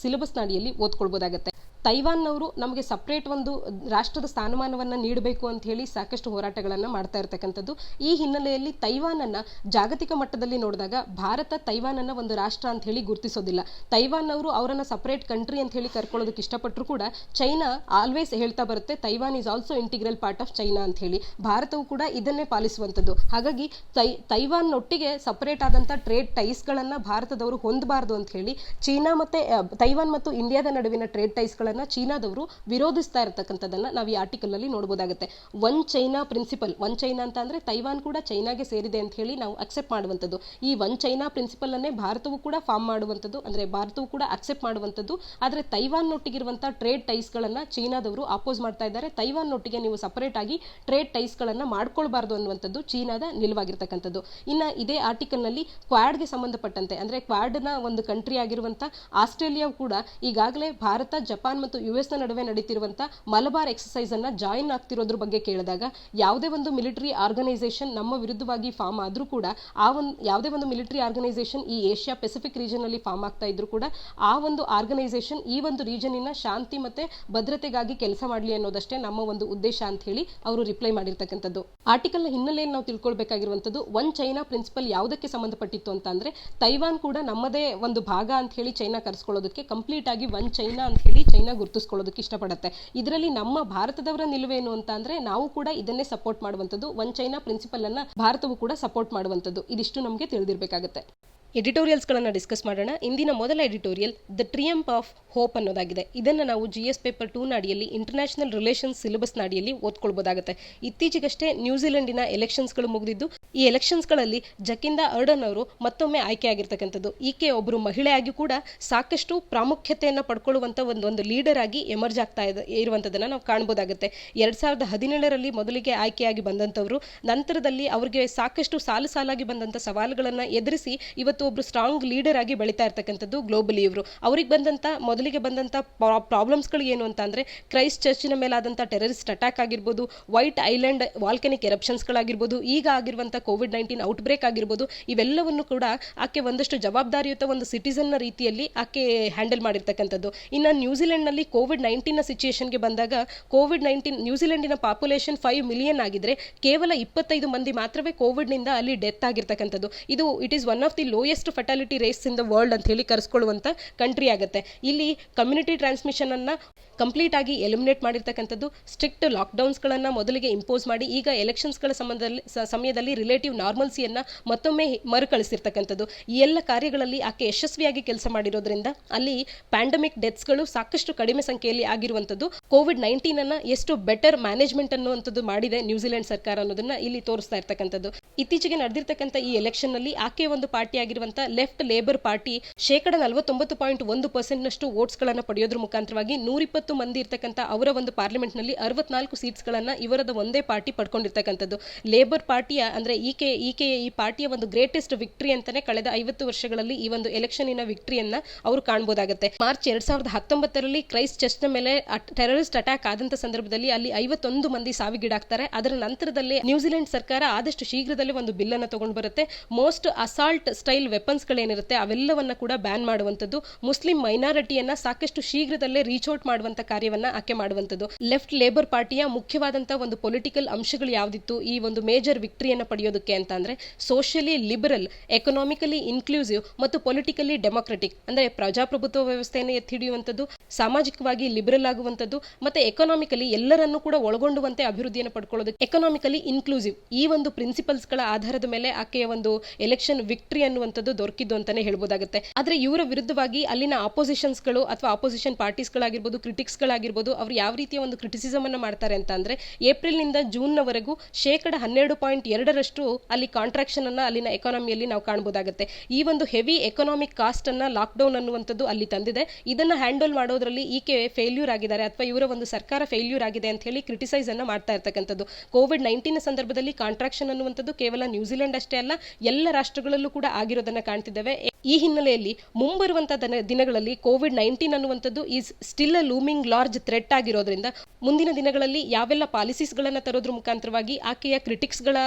[SPEAKER 1] ಸಿಲೆಬಸ್ ಅಡಿಯಲ್ಲಿ ಓದ್ಕೊಳ್ಬೋದಾಗುತ್ತೆ. ತೈವಾನ್ನವರು ನಮಗೆ ಸಪ್ರೇಟ್ ಒಂದು ರಾಷ್ಟ್ರದ ಸ್ಥಾನಮಾನವನ್ನು ನೀಡಬೇಕು ಅಂತ ಹೇಳಿ ಸಾಕಷ್ಟು ಹೋರಾಟಗಳನ್ನು ಮಾಡ್ತಾ ಇರ್ತಕ್ಕಂಥದ್ದು. ಈ ಹಿನ್ನೆಲೆಯಲ್ಲಿ ತೈವಾನನ್ನು ಜಾಗತಿಕ ಮಟ್ಟದಲ್ಲಿ ನೋಡಿದಾಗ ಭಾರತ ತೈವಾನನ್ನು ಒಂದು ರಾಷ್ಟ್ರ ಅಂತ ಹೇಳಿ ಗುರುತಿಸೋದಿಲ್ಲ. ತೈವಾನ್ನವರು ಅವರನ್ನು ಸಪ್ರೇಟ್ ಕಂಟ್ರಿ ಅಂತ ಹೇಳಿ ಕರ್ಕೊಳ್ಳೋದಕ್ಕೆ ಇಷ್ಟಪಟ್ಟರು ಕೂಡ ಚೈನಾ ಆಲ್ವೇಸ್ ಹೇಳ್ತಾ ಬರುತ್ತೆ Taiwan is also integral part of China ಅಂತ ಹೇಳಿ. ಭಾರತವು ಕೂಡ ಇದನ್ನೇ ಪಾಲಿಸುವಂಥದ್ದು. ಹಾಗಾಗಿ ತೈವಾನ್ನೊಟ್ಟಿಗೆ ಸಪರೇಟ್ ಆದಂಥ ಟ್ರೇಡ್ ಟೈಸ್ಗಳನ್ನು ಭಾರತದವರು ಹೊಂದಬಾರ್ದು ಅಂತ ಹೇಳಿ ಚೀನಾ ಮತ್ತು ತೈವಾನ್ ಮತ್ತು ಇಂಡಿಯಾದ ನಡುವಿನ ಟ್ರೇಡ್ ಟೈಸ್ಗಳನ್ನು ಚೀನಾದವರು ವಿರೋಧಿಸ್ತಾ ಇರತಕ್ಕಂಥದ್ದನ್ನು ನಾವು ಈ ಆರ್ಟಿಕಲ್ ಅಲ್ಲಿ ನೋಡಬಹುದಾಗುತ್ತೆ. One China principle, one China ಅಂತ ಅಂದ್ರೆ ತೈವಾನ್ ಕೂಡ ಚೈನಾಗೆ ಸೇರಿದೆ ಅಂತ ಹೇಳಿ ನಾವು ಅಕ್ಸೆಪ್ಟ್ ಮಾಡುವಂಥದ್ದು. ಈ ಒನ್ ಚೈನಾ ಪ್ರಿನ್ಸಿಪಲ್ ಅನ್ನೇ ಭಾರತವು ಕೂಡ ಫಾರ್ಮ್ ಮಾಡುವಂಥದ್ದು, ಅಂದ್ರೆ ಭಾರತವು ಕೂಡ ಅಕ್ಸೆಪ್ಟ್ ಮಾಡುವಂಥದ್ದು. ಆದರೆ ತೈವಾನ್ನೊಟ್ಟಿಗಿರುವಂತಹ ಟ್ರೇಡ್ ಟೈಸ್ಗಳನ್ನು ಚೀನಾದವರು ಅಪೋಸ್ ಮಾಡ್ತಾ ಇದ್ದಾರೆ. ತೈವಾನ್ನೊಟ್ಟಿಗೆ ನೀವು ಸಪರೇಟ್ ಆಗಿ ಟ್ರೇಡ್ ಟೈಸ್ಗಳನ್ನು ಮಾಡ್ಕೊಳ್ಬಾರ್ದು ಅನ್ನುವಂಥದ್ದು ಚೀನಾದ ನಿಲುವಾಗಿರ್ತಕ್ಕಂಥದ್ದು. ಇನ್ನು ಇದೇ ಆರ್ಟಿಕಲ್ನಲ್ಲಿ ಕ್ವಾಡ್ಗೆ ಸಂಬಂಧಪಟ್ಟಂತೆ ಅಂದ್ರೆ ಕ್ವಾಡ್ನ ಒಂದು ಕಂಟ್ರಿ ಆಗಿರುವಂಥ ಆಸ್ಟ್ರೇಲಿಯಾ ಕೂಡ ಈಗಾಗಲೇ ಭಾರತ, ಜಪಾನ್ ಮತ್ತು US ನಡುವೆ ನಡೀತಿರುವಂಥ ಮಲಬಾರ್ ಎಕ್ಸಸೈಸ್ ಅನ್ನ ಜಾಯಿನ್ ಆಗ್ತಿರೋದ್ರ ಬಗ್ಗೆ ಕೇಳಿದಾಗ ಯಾವುದೇ ಒಂದು ಮಿಲಿಟರಿ ಆರ್ಗನೈಸೇಷನ್ ನಮ್ಮ ವಿರುದ್ಧವಾಗಿ ಫಾರ್ಮ್ ಆದ್ರೂ ಕೂಡ ಯಾವುದೇ ಒಂದು ಮಿಲಿಟರಿ ಆರ್ಗನೈಸೇಷನ್ ಈ ಏಷ್ಯಾ ಪೆಸಿಫಿಕ್ ರೀಜನ್ ಅಲ್ಲಿ ಫಾರ್ಮ್ ಆಗ್ತಾ ಇದ್ರು ಕೂಡ ಆ ಒಂದು ಆರ್ಗನೈಸೇಷನ್ ಈ ಒಂದು ರೀಜನಿನ ಶಾಂತಿ ಮತ್ತೆ ಭದ್ರತೆಗಾಗಿ ಕೆಲಸ ಮಾಡಲಿ ಅನ್ನೋದಷ್ಟೇ ನಮ್ಮ ಒಂದು ಉದ್ದೇಶ ಅಂತ ಹೇಳಿ ಅವರು ರಿಪ್ಲೈ ಮಾಡಿರ್ತಕ್ಕಂಥದ್ದು. ಆರ್ಟಿಕಲ್ ನ ಹಿನ್ನೆಲೆಯಲ್ಲಿ ನಾವು ತಿಳ್ಕೊಳ್ಬೇಕಾಗಿರುವಂಥದ್ದು ಒನ್ ಚೈನಾ ಪ್ರಿನ್ಸಿಪಲ್ ಯಾವುದಕ್ಕೆ ಸಂಬಂಧಪಟ್ಟಿತ್ತು ಅಂತ ಅಂದ್ರೆ ತೈವಾನ್ ಕೂಡ ನಮ್ಮದೇ ಒಂದು ಭಾಗ ಅಂತ ಹೇಳಿ ಚೈನಾ ಕರೆಸ್ಕೊಳ್ಳೋದಕ್ಕೆ ಕಂಪ್ಲೀಟ್ ಆಗಿ ಒನ್ ಚೈನಾ ಅಂತ ಹೇಳಿ ಚೈನಾ ಗುರುತಿಸ್ಕೊಳ್ಳೋದಕ್ಕೆ ಇಷ್ಟಪಡುತ್ತೆ. ಇದರಲ್ಲಿ ನಮ್ಮ ಭಾರತದವರ ನಿಲುವೇನು ಅಂತ ಅಂದ್ರೆ ನಾವು ಕೂಡ ಇದನ್ನೇ ಸಪೋರ್ಟ್ ಮಾಡುವಂಥದ್ದು. ಒನ್ ಚೈನಾ ಪ್ರಿನ್ಸಿಪಲ್ ಅನ್ನ ಭಾರತವು ಕೂಡ ಸಪೋರ್ಟ್ ಮಾಡುವಂಥದ್ದು. ಇದಿಷ್ಟು ನಮಗೆ ತಿಳಿದಿರಬೇಕಾಗುತ್ತೆ. ಎಡಿಟೋರಿಯಲ್ಸ್ಗಳನ್ನು ಡಿಸ್ಕಸ್ ಮಾಡೋಣ. ಇಂದಿನ ಮೊದಲ ಎಡಿಟೋರಿಯಲ್ ದ ಟ್ರಿಯಂಪ್ ಆಫ್ ಹೋಪ್ ಅನ್ನೋದಾಗಿದೆ. ಇದನ್ನು ನಾವು GS ಪೇಪರ್ 2 ಅಡಿಯಲ್ಲಿ ಇಂಟರ್ನ್ಯಾಷನಲ್ ರಿಲೇಷನ್ಸ್ ಸಿಲೆಬಸ್ ಅಡಿಯಲ್ಲಿ ಓದ್ಕೊಳ್ಬೋದಾಗುತ್ತೆ. ಇತ್ತೀಚೆಗಷ್ಟೇ ನ್ಯೂಜಿಲೆಂಡಿನ ಎಲೆಕ್ಷನ್ಸ್ಗಳು ಮುಗಿದಿದ್ದು ಈ ಎಲೆಕ್ಷನ್ಸ್ಗಳಲ್ಲಿ ಜಕಿಂದಾ ಅರ್ಡರ್ನ್ ಅವರು ಮತ್ತೊಮ್ಮೆ ಆಯ್ಕೆಯಾಗಿರ್ತಕ್ಕಂಥದ್ದು. ಈಕೆ ಒಬ್ಬರು ಮಹಿಳೆಯಾಗಿ ಕೂಡ ಸಾಕಷ್ಟು ಪ್ರಾಮುಖ್ಯತೆಯನ್ನು ಪಡ್ಕೊಳ್ಳುವಂಥ ಒಂದು ಲೀಡರ್ ಆಗಿ ಎಮರ್ಜ್ ಆಗ್ತಾ ಇರುವಂಥದ್ದನ್ನು ನಾವು ಕಾಣ್ಬೋದಾಗುತ್ತೆ. 2017ರಲ್ಲಿ ಮೊದಲಿಗೆ ಆಯ್ಕೆಯಾಗಿ ಬಂದಂಥವ್ರು ನಂತರದಲ್ಲಿ ಅವರಿಗೆ ಸಾಕಷ್ಟು ಸಾಲಾಗಿ ಬಂದಂಥ ಸವಾಲುಗಳನ್ನು ಎದುರಿಸಿ ಇವತ್ತು ಒಬ್ರು ಸ್ಟ್ರಾಂಗ್ ಲೀಡರ್ ಆಗಿ ಬೆಳೀತಾ ಇರ್ತಕ್ಕಂಥದ್ದು ಗ್ಲೋಬಲಿ. ಇವರು ಅವ್ರಿಗೆ ಮೊದಲಿಗೆ ಬಂದಂಥ ಪ್ರಾಬ್ಲಮ್ಸ್ಗಳು ಏನು ಅಂತ ಅಂದ್ರೆ ಕ್ರೈಸ್ಟ್ ಚರ್ಚಿನ ಮೇಲಾದಂಥ ಟೆರರಿಸ್ಟ್ ಅಟ್ಯಾಕ್ ಆಗಿರ್ಬೋದು, ವೈಟ್ ಐಲ್ಯಾಂಡ್ ವಾಲ್ಕನಿಕ್ ಎರಪ್ಷನ್ಸ್ಗಳಾಗಿರ್ಬೋದು, ಈಗ ಆಗಿರುವಂಥ COVID-19 ಔಟ್ಬ್ರೇಕ್ ಆಗಿರ್ಬೋದು, ಇವೆಲ್ಲವನ್ನು ಕೂಡ ಆಕೆ ಒಂದಷ್ಟು ಜವಾಬ್ದಾರಿಯುತ ಒಂದು ಸಿಟಿಸನ್ನ ರೀತಿಯಲ್ಲಿ ಆಕೆ ಹ್ಯಾಂಡಲ್ ಮಾಡಿರ್ತಕ್ಕಂಥದ್ದು. ಇನ್ನು ನ್ಯೂಜಿಲೆಂಡ್ನಲ್ಲಿ COVID-19 ಸಿಚುಯೇಷನ್ಗೆ ಬಂದಾಗ COVID-19 ನ್ಯೂಜಿಲೆಂಡಿನ ಪಾಪ್ಯುಲೇಷನ್ 5 ಮಿಲಿಯನ್ ಆಗಿದ್ರೆ ಕೇವಲ 25 ಮಂದಿ ಮಾತ್ರವೇ ಕೋವಿಡ್ನಿಂದ ಅಲ್ಲಿ ಡೆತ್ ಆಗಿರ್ತಕ್ಕಂಥದ್ದು. ಇದು it is one of the lowest fertility rates in the world ಅಂತ ಹೇಳಿ ಕರೆಸ್ಕೊಳ್ಳುವಂಥ ಕಂಟ್ರಿ ಆಗುತ್ತೆ. ಇಲ್ಲಿ ಕಮ್ಯುನಿಟಿ ಟ್ರಾನ್ಸ್ಮಿಷನ್ ಅನ್ನ ಕಂಪ್ಲೀಟ್ ಆಗಿ ಎಲಿಮಿನೇಟ್ ಮಾಡಿರ್ತಕ್ಕಂಥದ್ದು. ಸ್ಟ್ರಿಕ್ಟ್ ಲಾಕ್ಡೌನ್ಸ್ಗಳನ್ನು ಮೊದಲಿಗೆ ಇಂಪೋಸ್ ಮಾಡಿ ಈಗ ಎಲೆಕ್ಷನ್ಸ್ಗಳ ಸಮಯದಲ್ಲಿ ರಿಲೇಟಿವ್ ನಾರ್ಮಲ್ಸಿಯನ್ನ ಮತ್ತೊಮ್ಮೆ ಮರುಕಳಿಸಿರ್ತಕ್ಕಂಥದ್ದು. ಈ ಎಲ್ಲ ಕಾರ್ಯಗಳಲ್ಲಿ ಆಕೆ ಯಶಸ್ವಿಯಾಗಿ ಕೆಲಸ ಮಾಡಿರೋದ್ರಿಂದ ಅಲ್ಲಿ ಪ್ಯಾಂಡಮಿಕ್ ಡೆತ್ಸ್ಗಳು ಸಾಕಷ್ಟು ಕಡಿಮೆ ಸಂಖ್ಯೆಯಲ್ಲಿ ಆಗಿರುವಂಥದ್ದು. COVID-19 ಅನ್ನ ಎಷ್ಟು ಬೆಟರ್ ಮ್ಯಾನೇಜ್ಮೆಂಟ್ ಅನ್ನುವಂಥದ್ದು ಮಾಡಿದೆ ನ್ಯೂಜಿಲೆಂಡ್ ಸರ್ಕಾರ ಅನ್ನೋದನ್ನ ಇಲ್ಲಿ ತೋರಿಸ್ತಾ ಇರ್ತಕ್ಕಂಥದ್ದು. ಇತ್ತೀಚೆಗೆ ನಡೆದಿರ್ತಕ್ಕಂಥ ಈ ಎಲೆಕ್ಷನ್ ನಲ್ಲಿ ಆಕೆ ಒಂದು ಪಾರ್ಟಿ ಆಗಿರುವಂಥ ಲೆಫ್ಟ್ ಲೇಬರ್ ಪಾರ್ಟಿ 49.1% ನಷ್ಟು ವೋಟ್ಸ್ ಗಳನ್ನ ಪಡೆಯೋದ್ರ ಮುಖಾಂತರವಾಗಿ 120 ಮಂದಿ ಇರ್ತಕ್ಕಂಥ ಅವರ ಒಂದು ಪಾರ್ಲಿಮೆಂಟ್ ನಲ್ಲಿ 64 ಸೀಟ್ಸ್ ಗಳನ್ನ ಇವರದ ಒಂದೇ ಪಾರ್ಟಿ ಪಡ್ಕೊಂಡಿರ್ತಕ್ಕಂಥದ್ದು. ಲೇಬರ್ ಪಾರ್ಟಿಯ ಅಂದ್ರೆ ಈ ಪಾರ್ಟಿಯ ಒಂದು ಗ್ರೇಟೆಸ್ಟ್ ವಿಕ್ಟರಿ ಅಂತಾನೆ ಕಳೆದ 50 ವರ್ಷಗಳಲ್ಲಿ ಈ ಒಂದು ಎಲೆಕ್ಷನಿನ ವಿಕ್ಟರಿಯನ್ನ ಅವರು ಕಾಣಬಹುದಾಗುತ್ತೆ. ಮಾರ್ಚ್ 2019ರಲ್ಲಿ ಕ್ರೈಸ್ಟ್ ಚರ್ಚ್ನ ಮೇಲೆ ಟೆರರಿಸ್ಟ್ ಅಟ್ಯಾಕ್ ಆದಂತ ಸಂದರ್ಭದಲ್ಲಿ ಅಲ್ಲಿ 51 ಮಂದಿ ಸಾವಿಗೀಡಾಗ್ತಾರೆ. ಅದರ ನಂತರದಲ್ಲೇ ನ್ಯೂಜಿಲೆಂಡ್ ಸರ್ಕಾರ ಆದಷ್ಟು ಶೀಘ್ರದಲ್ಲೇ ಒಂದು ಬಿಲ್ ಅನ್ನು ತಗೊಂಡು ಬರುತ್ತೆ. ಮೋಸ್ಟ್ ಅಸಾಲ್ಟ್ ಸ್ಟೈಲ್ ವೆಪನ್ಸ್ ಗಳೇನಿರುತ್ತೆ ಅವೆಲ್ಲವನ್ನ ಕೂಡ ಬ್ಯಾನ್ ಮಾಡುವಂಥದ್ದು. ಮುಸ್ಲಿಂ ಮೈನಾರಿಟಿಯನ್ನ ಸಾಕಷ್ಟು ಶೀಘ್ರದಲ್ಲೇ ರೀಚ್ ಔಟ್ ಮಾಡುವಂತ ಕಾರ್ಯವನ್ನ ಆಕೆ ಮಾಡುವಂಥದ್ದು. ಲೆಫ್ಟ್ ಲೇಬರ್ ಪಾರ್ಟಿಯ ಮುಖ್ಯವಾದಂತಹ ಒಂದು ಪೊಲಿಟಿಕಲ್ ಅಂಶಗಳು ಯಾವ್ದಿತ್ತು ಈ ಒಂದು ಮೇಜರ್ ವಿಕ್ಟರಿಯನ್ನ ಪಡೆಯೋದಕ್ಕೆ ಅಂತ ಅಂದ್ರೆ ಸೋಷಿಯಲಿ ಲಿಬರಲ್, ಎಕನಾಮಿಕಲಿ ಇನ್ಕ್ಲೂಸಿವ್ ಮತ್ತು ಪೊಲಿಟಿಕಲಿ ಡೆಮೊಕ್ರೆಟಿಕ್ ಅಂದ್ರೆ ಪ್ರಜಾಪ್ರಭುತ್ವ ವ್ಯವಸ್ಥೆಯನ್ನು ಎತ್ತಿ ಹಿಡಿಯುವಂಥದ್ದು, ಸಾಮಾಜಿಕವಾಗಿ ಲಿಬರಲ್ ಆಗುವಂಥದ್ದು ಮತ್ತೆ ಎಕನಾಮಿಕಲಿ ಎಲ್ಲರನ್ನೂ ಕೂಡ ಒಳಗೊಂಡುವಂತೆ ಅಭಿವೃದ್ಧಿಯನ್ನು ಪಡ್ಕೊಳ್ಳೋದಕ್ಕೆ ಎಕನಾಮಿಕಲಿ ಇನ್ಕ್ಲೂಸಿವ್ ಈ ಒಂದು ಪ್ರಿನ್ಸಿಪಲ್ಸ್ ಗಳ ಆಧಾರದ ಮೇಲೆ ಆಕೆಯ ಒಂದು ಎಲೆಕ್ಷನ್ ವಿಕ್ಟರಿ ಅನ್ನುವಂಥದ್ದು ಅನ್ನುವಂಥದ್ದು ದೊರಕಿದ್ದು ಅಂತಾನೆ ಹೇಳ್ಬೋದಾಗುತ್ತೆ. ಆದ್ರೆ ಇವರ ವಿರುದ್ಧವಾಗಿ ಅಲ್ಲಿನ ಆಪೋಸಿಷನ್ಸ್ಗಳು ಅಥವಾ ಆಪೋಸಿಷನ್ ಪಾರ್ಟೀಸ್ಗಳಾಗಿರ್ಬೋದು, ಕ್ರಿಟಿಕ್ಸ್ಗಳಾಗಿರ್ಬೋದು, ಅವರು ಯಾವ ರೀತಿಯ ಒಂದು ಕ್ರಿಟಿಸಿಸಮ್ ಅನ್ನ ಮಾಡ್ತಾರೆ ಅಂತ ಅಂದ್ರೆ ಏಪ್ರಿಲ್ನಿಂದ ಜೂನ್ನವರೆಗೂ 12.2% ಅಲ್ಲಿ ಕಾಂಟ್ರಾಕ್ಷನ್ ಅನ್ನ ಅಲ್ಲಿನ ಎಕಾನಮಿಯಲ್ಲಿ ನಾವು ಕಾಣಬಹುದಾಗುತ್ತೆ. ಈ ಒಂದು ಹೆವಿ ಎಕನಾಮಿಕ್ ಕಾಸ್ಟ್ ಅನ್ನ ಲಾಕ್ಡೌನ್ ಅನ್ನುವಂಥದ್ದು ಅಲ್ಲಿ ತಂದಿದೆ. ಇದನ್ನ ಹ್ಯಾಂಡಲ್ ಮಾಡೋದ್ರಲ್ಲಿ ಈಕೆ ಫೇಲ್ಯೂರ್ ಆಗಿದ್ದಾರೆ ಅಥವಾ ಇವರ ಒಂದು ಸರ್ಕಾರ ಫೇಲ್ಯೂರ್ ಆಗಿದೆ ಅಂತ ಹೇಳಿ ಕ್ರಿಟಿಸೈಸ್ ಅನ್ನ ಮಾಡ್ತಾ ಇರ್ತಕ್ಕಂಥದ್ದು. ಕೋವಿಡ್-19 ಸಂದರ್ಭದಲ್ಲಿ ಕಾಂಟ್ರಾಕ್ಷನ್ ಅನ್ನುವಂಥದ್ದು ಕೇವಲ ನ್ಯೂಜಿಲೆಂಡ್ ಅಷ್ಟೇ ಅಲ್ಲ, ಎಲ್ಲ ರಾಷ್ಟ್ರಗಳಲ್ಲೂ ಕೂಡ ಆಗಿರೋದನ್ನ ಕಾಣ್ತಿದ್ದೇವೆ. ಈ ಹಿನ್ನೆಲೆಯಲ್ಲಿ ಮುಂಬರುವಂತಹ ದಿನಗಳಲ್ಲಿ ಕೋವಿಡ್-19 ಅನ್ನುವಂಥದ್ದು is still a looming large threat ಆಗಿರೋದ್ರಿಂದ ಮುಂದಿನ ದಿನಗಳಲ್ಲಿ ಯಾವೆಲ್ಲ ಪಾಲಿಸೀಸ್ಗಳನ್ನ ತರೋದ್ರ ಮುಖಾಂತರವಾಗಿ ಆಕೆಯ ಕ್ರಿಟಿಕ್ಸ್ಗಳ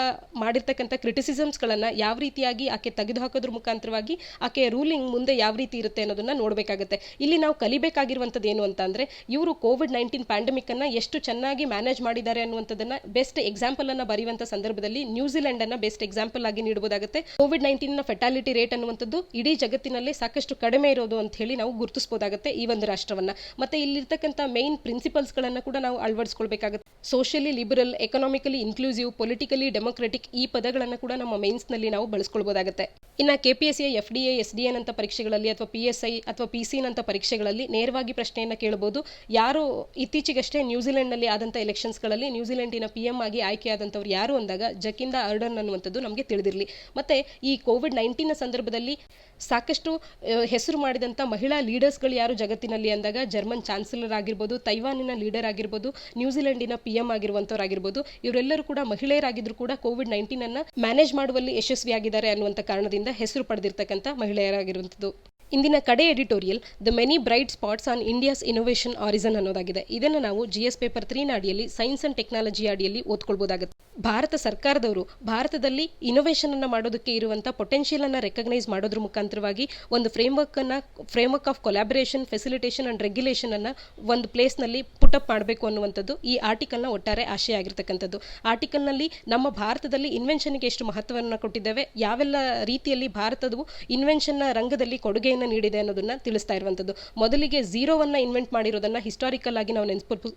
[SPEAKER 1] ಮಾಡಿರ್ತಕ್ಕಂಥ ಕ್ರಿಟಿಸಿಸಮ್ಸ್ಗಳನ್ನ ಯಾವ ರೀತಿಯಾಗಿ ಆಕೆ ತೆಗೆದುಹಾಕೋದ್ರ ಮುಖಾಂತರವಾಗಿ ಆಕೆಯ ರೂಲಿಂಗ್ ಮುಂದೆ ಯಾವ ರೀತಿ ಇರುತ್ತೆ ಅನ್ನೋದನ್ನ ನೋಡಬೇಕಾಗುತ್ತೆ. ಇಲ್ಲಿ ನಾವು ಕಲಿಬೇಕಾಗಿರುವಂಥದ್ದು ಏನು ಅಂತ ಅಂದ್ರೆ ಇವರು ಕೋವಿಡ್-19 ಪ್ಯಾಂಡಮಿಕ್ ಅನ್ನ ಎಷ್ಟು ಚೆನ್ನಾಗಿ ಮ್ಯಾನೇಜ್ ಮಾಡಿದ್ದಾರೆ ಅನ್ನುವಂಥದ್ದನ್ನ ಬೆಸ್ಟ್ ಎಕ್ಸಾಂಪಲ್ ಅನ್ನ ಬರೆಯುವಂತ ಸಂದರ್ಭದಲ್ಲಿ ನ್ಯೂಜಿಲೆಂಡ್ ಅನ್ನ ಬೆಸ್ಟ್ ಎಕ್ಸಾಂಪಲ್ ಆಗಿ ನೀಡಬಹುದಾಗುತ್ತೆ. ಕೋವಿಡ್-19 ನ ಫೆಟಾಲಿಟಿ ರೇಟ್ ಅನ್ನುವಂಥದ್ದು ಇಡೀ ಜಗತ್ತಿನಲ್ಲಿ ಸಾಕಷ್ಟು ಕಡಿಮೆ ಇರೋದು ಅಂತ ಹೇಳಿ ನಾವು ಗುರುತಿಸಬಹುದಾಗುತ್ತೆ ಈ ಒಂದು ರಾಷ್ಟ್ರವನ್ನ. ಮತ್ತೆ ಇಲ್ಲಿರ್ತಕ್ಕಂಥ ಮೇನ್ ಪ್ರಿನ್ಸಿಪಲ್ಸ್ ಗಳನ್ನ ಕೂಡ ನಾವು ಅಳವಡಿಸಿಕೊಳ್ಬೇಕಾಗುತ್ತೆ. Socially liberal, economically inclusive, politically democratic ಈ ಪದಗಳನ್ನು ಕೂಡ ನಮ್ಮ ಮೇನ್ಸ್ ನಲ್ಲಿ ನಾವು ಬಳಸ್ಕೊಳ್ಬಹುದಾಗುತ್ತೆ. ಇನ್ನ ಕೆಪಿಎಸ್ಸಿ, ಎಫ್ಡಿಎ, ಎಸ್ಡಿಎನ್ ಅಂತ ಪರೀಕ್ಷೆಗಳಲ್ಲಿ ಅಥವಾ ಪಿಎಸ್ಐ ಅಥವಾ ಪಿಸಿ ನಂತ ಪರೀಕ್ಷೆಗಳಲ್ಲಿ ನೇರವಾಗಿ ಪ್ರಶ್ನೆಯನ್ನ ಕೇಳಬಹುದು. ಯಾರು ಇತ್ತೀಚೆಗಷ್ಟೇ ನ್ಯೂಜಿಲೆಂಡ್ ನಲ್ಲಿ ಆದಂತ ಎಲೆಕ್ಷನ್ಸ್ ಗಳಲ್ಲಿ ನ್ಯೂಜಿಲೆಂಡಿನ ಪಿಎಂ ಆಗಿ ಆಯ್ಕೆಯಾದಂತವ್ರು ಯಾರು ಅಂದಾಗ ಜಕಿಂದಾ ಅರ್ಡರ್ನ್ ಅನ್ನುವಂಥದ್ದು ನಮಗೆ ತಿಳಿದಿರಲಿ. ಮತ್ತೆ ಈ ಕೋವಿಡ್-19 ಸಂದರ್ಭದಲ್ಲಿ ಸಾಕಷ್ಟು ಹೆಸರು ಮಾಡಿದಂಥ ಮಹಿಳಾ ಲೀಡರ್ಸ್ಗಳು ಯಾರು ಜಗತ್ತಿನಲ್ಲಿ ಅಂದಾಗ ಜರ್ಮನ್ ಚಾನ್ಸಲರ್ ಆಗಿರ್ಬೋದು, ತೈವಾನಿನ ಲೀಡರ್ ಆಗಿರ್ಬೋದು, ನ್ಯೂಜಿಲೆಂಡಿನ ಪಿಎಂ ಆಗಿರುವಂತವರಾಗಿರ್ಬೋದು, ಇವರೆಲ್ಲರೂ ಕೂಡ ಮಹಿಳೆಯರಾಗಿದ್ರು ಕೂಡ ಕೋವಿಡ್-19 ಅನ್ನ ಮ್ಯಾನೇಜ್ ಮಾಡುವಲ್ಲಿ ಯಶಸ್ವಿಯಾಗಿದ್ದಾರೆ ಅನ್ನುವಂಥ ಕಾರಣದಿಂದ ಹೆಸರು ಪಡೆದಿರ್ತಕ್ಕಂಥ ಮಹಿಳೆಯರಾಗಿರುವಂಥದ್ದು. ಇಂದಿನ ಕಡೆ editorial the many bright spots on India's innovation horizon ಅನ್ನೋದಾಗಿದೆ. ಇದನ್ನು ನಾವು GS ಪೇಪರ್ 3 ಅಡಿಯಲ್ಲಿ ಸೈನ್ಸ್ ಅಂಡ್ ಟೆಕ್ನಾಲಜಿ ಅಡಿಯಲ್ಲಿ ಓದ್ಕೊಳ್ಬಹುದಾಗುತ್ತೆ. ಭಾರತ ಸರ್ಕಾರದವರು ಭಾರತದಲ್ಲಿ ಇನೋವೇಷನ್ ಅನ್ನ ಮಾಡೋದಕ್ಕೆ ಇರುವಂತಹ ಪೊಟೆನ್ಷಿಯಲ್ ಅನ್ನ ರೆಕಗ್ನೈಸ್ ಮಾಡೋದ್ರ ಮುಖಾಂತರವಾಗಿ ಒಂದು framework of collaboration, facilitation and regulation ಅನ್ನ ಒಂದು ಪ್ಲೇಸ್ ನಲ್ಲಿ ಪುಟಪ್ ಮಾಡಬೇಕು ಅನ್ನುವಂಥದ್ದು ಈ ಆರ್ಟಿಕಲ್ ನ ಒಟ್ಟಾರೆ ಆಶಯ ಆಗಿರ್ತಕ್ಕಂಥದ್ದು. ಆರ್ಟಿಕಲ್ ನಲ್ಲಿ ನಮ್ಮ ಭಾರತದಲ್ಲಿ ಇನ್ವೆನ್ಷನ್ಗೆ ಎಷ್ಟು ಮಹತ್ವವನ್ನು ಕೊಟ್ಟಿದ್ದೇವೆ, ಯಾವೆಲ್ಲ ರೀತಿಯಲ್ಲಿ ಭಾರತವು ಇನ್ವೆನ್ಷನ್ ನ ರಂಗದಲ್ಲಿ ಕೊಡುಗೆಯನ್ನು ನೀಡಿದೆ ಅನ್ನೋದನ್ನ ತಿಳಿಸ್ತಾ ಇರುವಂತದ್ದು. ಮೊದಲಿಗೆ ಝೀರೋವನ್ನ ಇನ್ವೆಂಟ್ ಮಾಡಿರೋದನ್ನ ಹಿಸ್ಟಾರಿಕಲ್ ಆಗಿ ನಾವು